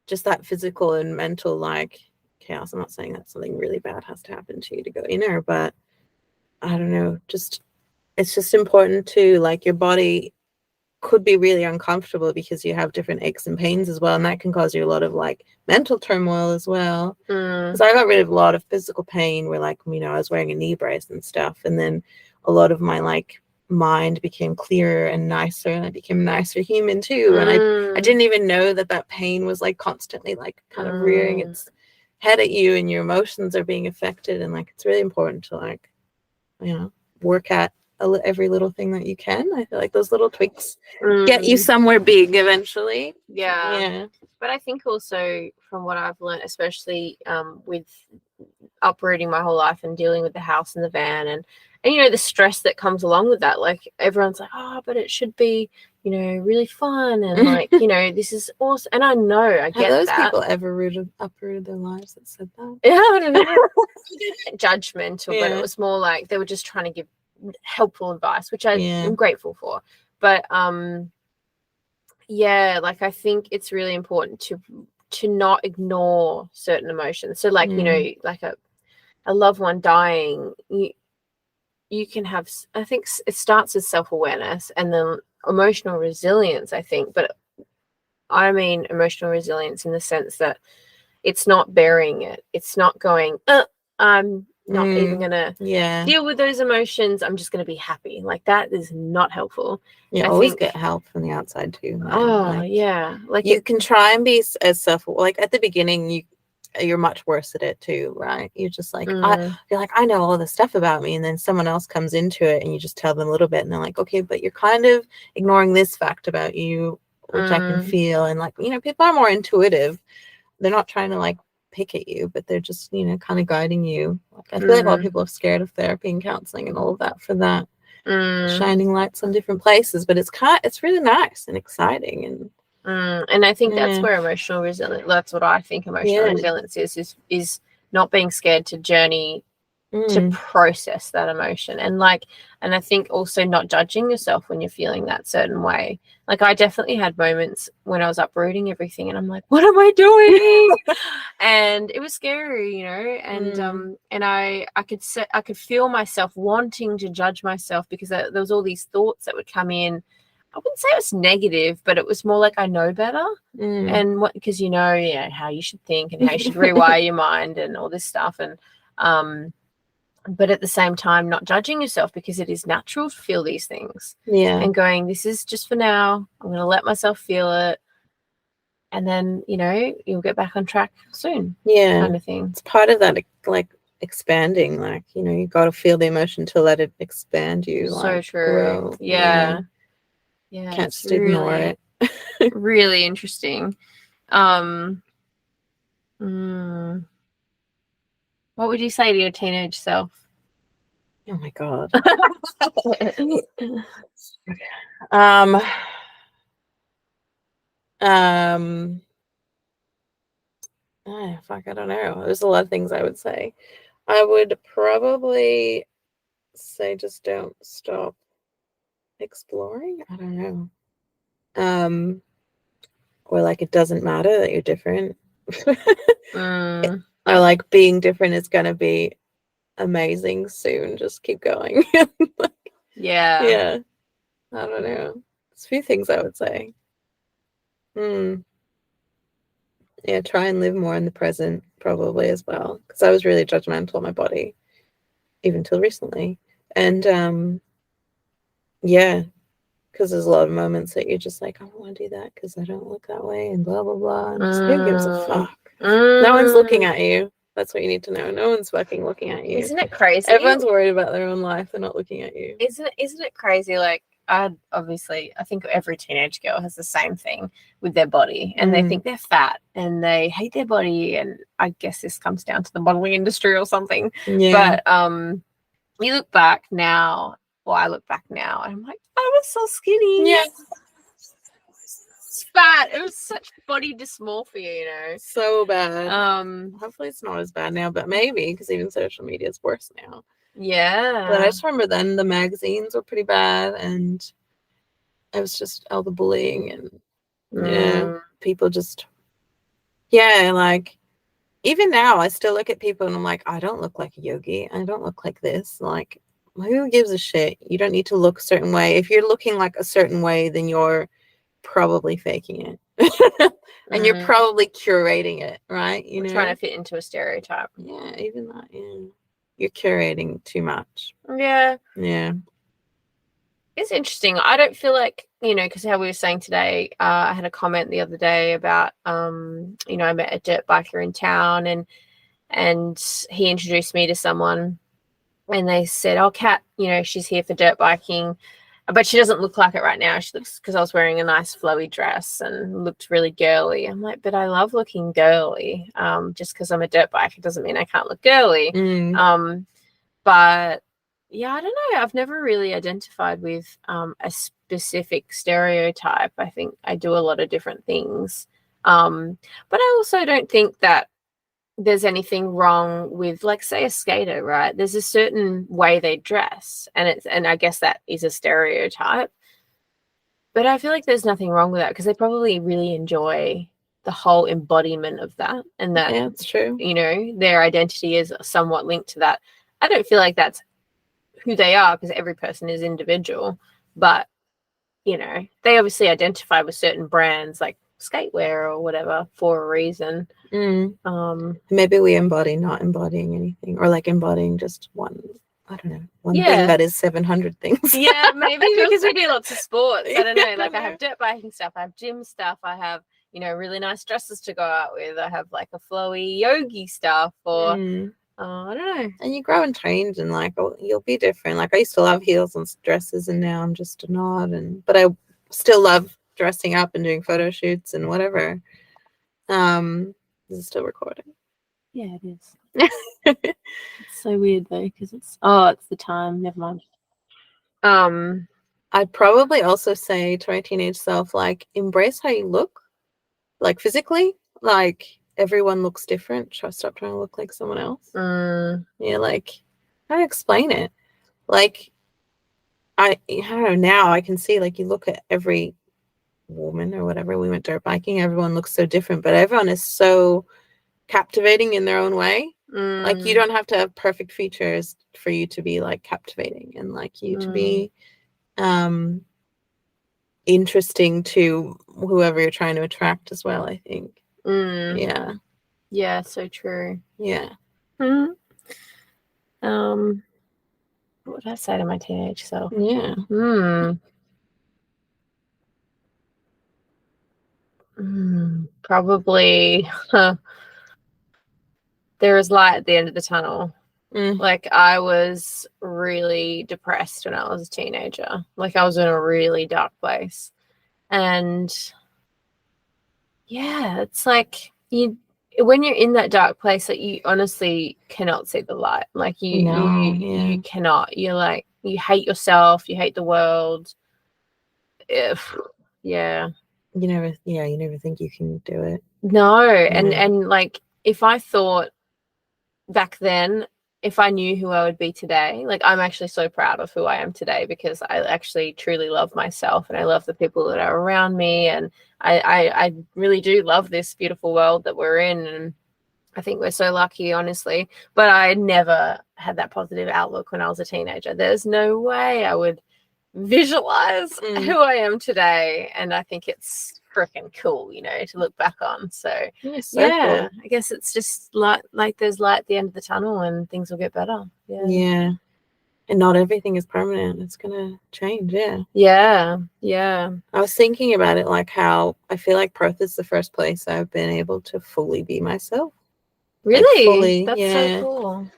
just that physical and mental like chaos. I'm not saying that something really bad has to happen to you to go inner, but I don't know, it's just important to like your body could be really uncomfortable because you have different aches and pains as well, and that can cause you a lot of like mental turmoil as well. Because I got rid of a lot of physical pain where, like, you know, I was wearing a knee brace and stuff, and then a lot of my like mind became clearer and nicer, and I became a nicer human too. And I didn't even know that pain was like constantly like kind of rearing its head at you, and your emotions are being affected. And like, it's really important to like, you know, work at every little thing that you can. I feel like those little tweaks get you somewhere big eventually. Yeah. But I think also from what I've learned, especially with uprooting my whole life and dealing with the house and the van and you know, the stress that comes along with that, like everyone's like, oh, but it should be, you know, really fun and like, you know, this is awesome. And I know I get those that. people ever uprooted their lives that said that? Yeah, I don't know. Judgmental, but it was more like they were just trying to give helpful advice, which I am grateful for. But like I think it's really important to not ignore certain emotions. So like, you know, like a loved one dying, you can have, I think it starts with self-awareness and then emotional resilience, I think. But I mean emotional resilience in the sense that it's not burying it. It's not going, I'm not even going to deal with those emotions. I'm just going to be happy. Like, that is not helpful. You always get help from the outside too. Man. Like you can try and be as like at the beginning, you're much worse at it too, right? You're just like, you're like, I know all this stuff about me. And then someone else comes into it and you just tell them a little bit and they're like, okay, but you're kind of ignoring this fact about you, which I can feel. And like, you know, people are more intuitive. They're not trying to like pick at you, but they're just, you know, kind of guiding you. Like, I feel like a lot of people are scared of therapy and counseling and all of that for that. Shining lights on different places, but it's really nice and exciting. And I think that's where emotional resilience, that's what I think emotional resilience is not being scared to journey, to process that emotion. And I think also not judging yourself when you're feeling that certain way. Like, I definitely had moments when I was uprooting everything and I'm like, what am I doing? And it was scary, you know, and I could feel myself wanting to judge myself because there was all these thoughts that would come in. I wouldn't say it was negative, but it was more like I know better. And because you know how you should think and how you should rewire your mind and all this stuff. And but at the same time, not judging yourself because it is natural to feel these things. And going, this is just for now. I'm going to let myself feel it. And then, you know, you'll get back on track soon. Kind of thing. It's part of that, like, expanding. Like, you know, you got to feel the emotion to let it expand you. So like, true. Grow. Yeah. Can't just ignore it. Really interesting. What would you say to your teenage self? Oh my God. I don't know. There's a lot of things I would say. I would probably say just don't stop exploring. I don't know. Or like, it doesn't matter that you're different. Or like, being different is gonna be amazing soon. Just keep going. Yeah. I don't know. There's a few things I would say. Yeah, try and live more in the present probably as well, because I was really judgmental of my body even till recently. And because there's a lot of moments that you're just like, I don't want to do that because I don't look that way and blah blah blah, and just who gives a fuck? No one's looking at you. That's what you need to know. No one's fucking looking at you. Isn't it crazy? Everyone's worried about their own life. They're not looking at you. Isn't it crazy? Like, I think every teenage girl has the same thing with their body, and they think they're fat and they hate their body, and I guess this comes down to the modeling industry or something. But you look back now, or I look back now, and I'm like, I was so skinny. Fat. It was such body dysmorphia, you know. So bad. Hopefully it's not as bad now, but maybe, because even social media is worse now. But I just remember then the magazines were pretty bad, and it was just all the bullying and people just like, even now I still look at people and I'm like, I don't look like a yogi. I don't look like this. Like, who gives a shit? You don't need to look a certain way. If you're looking like a certain way, then you're probably faking it. And you're probably curating it, right? You know, trying to fit into a stereotype. Yeah, even that, yeah. You're curating too much. Yeah. Yeah. It's interesting. I don't feel like, you know, because how we were saying today, I had a comment the other day about, you know, I met a dirt biker in town and he introduced me to someone and they said, oh, Kat, you know, she's here for dirt biking, but she doesn't look like it right now. She looks, because I was wearing a nice flowy dress and looked really girly. I'm like, but I love looking girly. Just because I'm a dirt biker doesn't mean I can't look girly. But yeah, I don't know. I've never really identified with a specific stereotype. I think I do a lot of different things. But I also don't think that there's anything wrong with, like, say, a skater, right? There's a certain way they dress, and I guess that is a stereotype. But I feel like there's nothing wrong with that because they probably really enjoy the whole embodiment of that, and that, yeah, it's true. You know, their identity is somewhat linked to that. I don't feel like that's who they are because every person is individual, but you know, they obviously identify with certain brands like skatewear or whatever for a reason. Maybe we embody not embodying anything, or like embodying just one, I don't know, one thing that is 700 things. Yeah, maybe because we do lots of sports. I don't know, like I have dirt biking stuff, I have gym stuff, I have, you know, really nice dresses to go out with, I have like a flowy yogi stuff, or I don't know. And you grow and change, and like you'll be different. Like I used to love heels and dresses, and now I'm just not. But I still love dressing up and doing photo shoots and whatever. Is it still recording? Yeah, it is. It's so weird though because it's the time. Never mind. I'd probably also say to my teenage self, like, embrace how you look, like physically. Like, everyone looks different. Stop trying to look like someone else. Yeah, like, how to explain it? Like, I don't know, now I can see, like, you look at every woman or whatever, we went dirt biking, everyone looks so different, but everyone is so captivating in their own way. Like, you don't have to have perfect features for you to be, like, captivating, and, like, you to be interesting to whoever you're trying to attract as well, I think. Yeah, so true. Yeah. What did I say to my teenage self? Yeah. Probably there is light at the end of the tunnel. Like, I was really depressed when I was a teenager. Like, I was in a really dark place. And yeah, it's like when you're in that dark place, like, you honestly cannot see the light. Like, you cannot. You're like, you hate yourself, you hate the world. You never think you can do it. No. And like, if I thought back then, if I knew who I would be today, like, I'm actually so proud of who I am today because I actually truly love myself and I love the people that are around me, and I really do love this beautiful world that we're in, and I think we're so lucky, honestly. But I never had that positive outlook when I was a teenager. There's no way I would visualize who I am today, and I think it's freaking cool, you know, to look back on. So cool. I guess it's just like there's light at the end of the tunnel and things will get better. And not everything is permanent. It's gonna change. I was thinking about it, like how I feel like Perth is the first place I've been able to fully be myself. Really? That's so cool.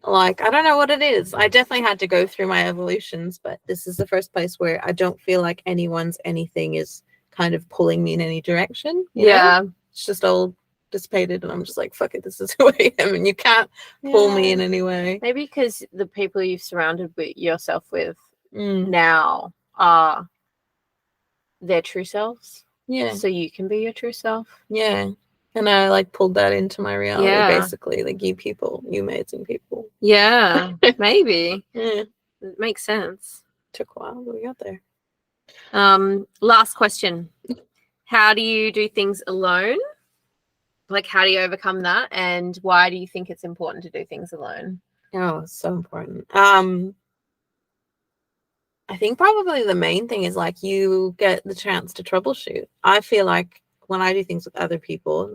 Like, I don't know what it is. I definitely had to go through my evolutions, but this is the first place where I don't feel like anyone's anything is kind of pulling me in any direction. You know? It's just all dissipated, and I'm just like, fuck it, this is who I am, and you can't pull me in any way. Maybe because the people you've surrounded yourself with now are their true selves. So you can be your true self. And I like pulled that into my reality, basically. Like, you amazing people. Maybe. It makes sense. Took a while, but we got there. Last question. How do you do things alone? Like, how do you overcome that? And why do you think it's important to do things alone? Oh, it's so important. I think probably the main thing is like you get the chance to troubleshoot. I feel like when I do things with other people,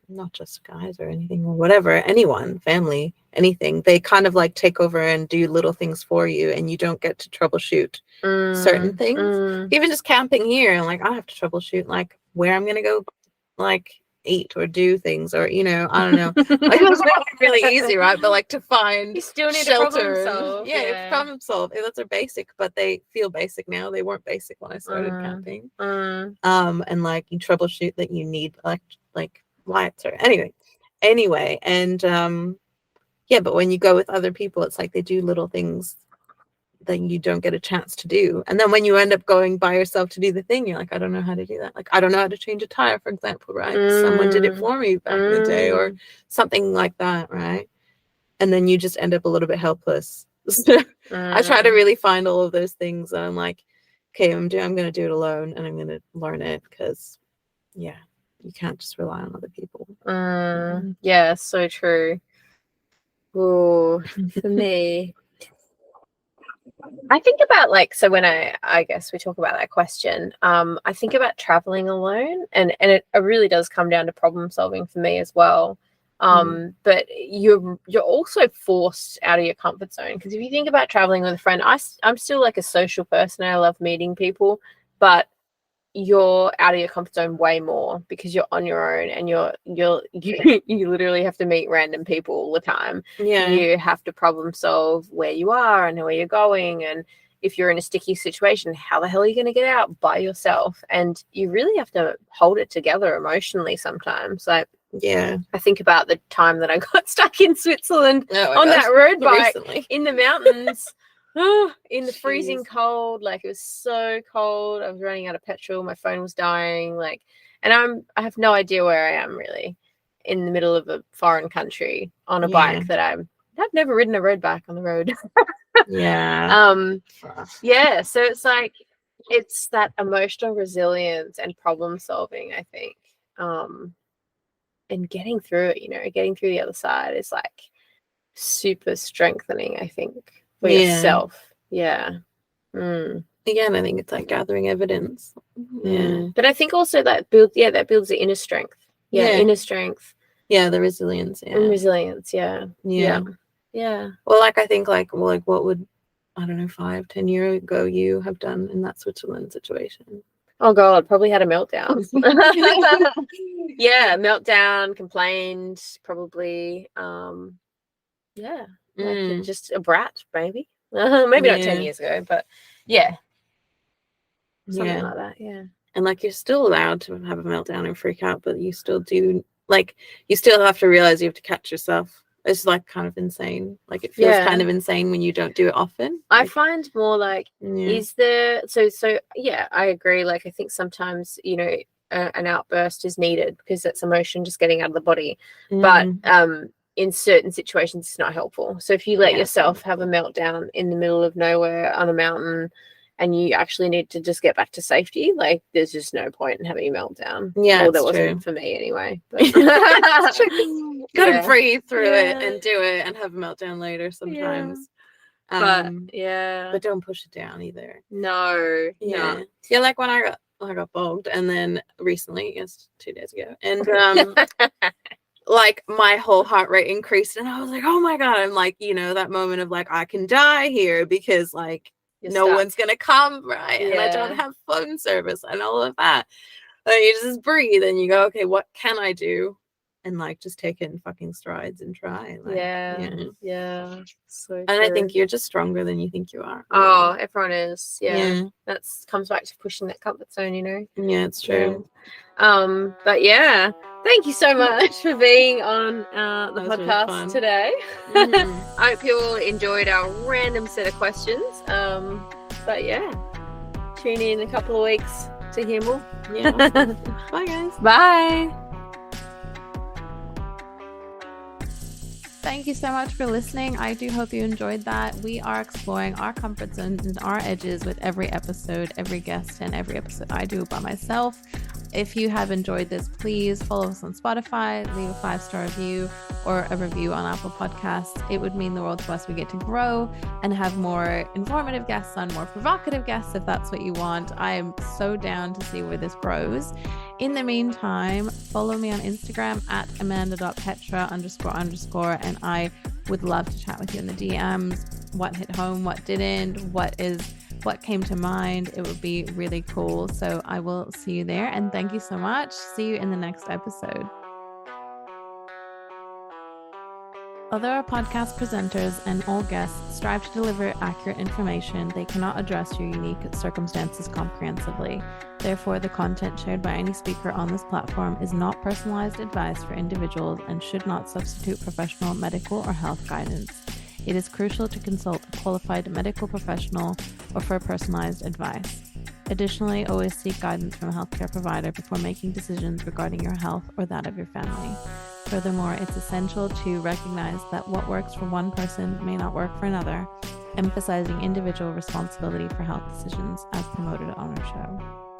not just guys or anything or whatever, anyone, family, anything, they kind of like take over and do little things for you, and you don't get to troubleshoot certain things. Even just camping here, and like I have to troubleshoot like where I'm gonna go, like eat or do things, or you know, I don't know. Like it was really easy, right? But like to find You still need shelter, to problem solve. yeah, problem solve. Those are basic, but they feel basic now. They weren't basic when I started camping. And like you troubleshoot that you need like lights or anyway, and yeah, but when you go with other people, it's like they do little things that you don't get a chance to do. And then when you end up going by yourself to do the thing, you're like, I don't know how to do that. Like, I don't know how to change a tire, for example, right? Someone did it for me back in the day, or something like that, right? And then you just end up a little bit helpless. I try to really find all of those things, and I'm like, okay, I'm going to do it alone, and I'm going to learn it, because yeah, you can't just rely on other people. Yeah, so true. Ooh, for me, I think about like, so when I guess we talk about that question, I think about traveling alone, and it really does come down to problem solving for me as well. But you're also forced out of your comfort zone, because if you think about traveling with a friend, I'm still like a social person. I love meeting people, but you're out of your comfort zone way more because you're on your own, and you literally have to meet random people all the time. Yeah, you have to problem solve where you are and where you're going, and if you're in a sticky situation, how the hell are you going to get out by yourself? And you really have to hold it together emotionally sometimes. Like, yeah, I think about the time that I got stuck in Switzerland on that road bike in the mountains. In the freezing cold, like it was so cold. I was running out of petrol, my phone was dying, like, and I have no idea where I am, really, in the middle of a foreign country on a bike that I've never ridden a road bike on the road. Yeah, so it's like, it's that emotional resilience and problem solving, I think, and getting through it, getting through the other side is like super strengthening, I think, for yourself. Again, I think it's like gathering evidence. But I think also that builds the inner strength. Inner strength. The resilience. And resilience. Yeah. Well, like I think like what would, I don't know, 5-10 years ago you have done in that Switzerland situation? Oh God, probably had a meltdown. Meltdown, complained, probably. Like just a brat, maybe. Maybe not 10 years ago, but something like that. And like you're still allowed to have a meltdown and freak out, but you still do, like, you still have to realize you have to catch yourself. It's like kind of insane. Like it feels kind of insane when you don't do it often. I find more like, is there so I agree. Like I think sometimes an outburst is needed because that's emotion just getting out of the body, but in certain situations it's not helpful. So if you let yourself have a meltdown in the middle of nowhere on a mountain and you actually need to just get back to safety, like there's just no point in having a meltdown. There wasn't for me anyway, but gotta breathe through it and do it and have a meltdown later sometimes. But don't push it down either. No. Like when I got bogged, and then recently, 2 days ago, and like my whole heart rate increased, and I was like, oh my God, I'm like, that moment of like, I can die here because like no one's gonna come, right? And I don't have phone service and all of that. And you just breathe and you go, okay, what can I do? And like just take it in fucking strides and try. Like, So and I think you're just stronger than you think you are. Oh, everyone is. That comes back to pushing that comfort zone, Yeah, it's true. But thank you so much for being on the podcast really today. I hope you all enjoyed our random set of questions. But tune in a couple of weeks to hear more. Bye guys. Bye. Thank you so much for listening. I do hope you enjoyed that. We are exploring our comfort zones and our edges with every episode, every guest, and every episode I do by myself. If you have enjoyed this, please follow us on Spotify, leave a 5-star review or a review on Apple Podcasts. It would mean the world to us. We get to grow and have more informative guests on, more provocative guests if that's what you want. I am so down to see where this grows. In the meantime, follow me on Instagram at amanda.petra__, and I would love to chat with you in the DMs. What hit home, what didn't, what came to mind. It would be really cool. So I will see you there, and thank you so much. See you in the next episode. Although our podcast presenters and all guests strive to deliver accurate information, they cannot address your unique circumstances comprehensively. Therefore, the content shared by any speaker on this platform is not personalized advice for individuals and should not substitute professional medical or health guidance. It is crucial to consult a qualified medical professional or for personalized advice. Additionally, always seek guidance from a healthcare provider before making decisions regarding your health or that of your family. Furthermore, it's essential to recognize that what works for one person may not work for another, emphasizing individual responsibility for health decisions as promoted on our show.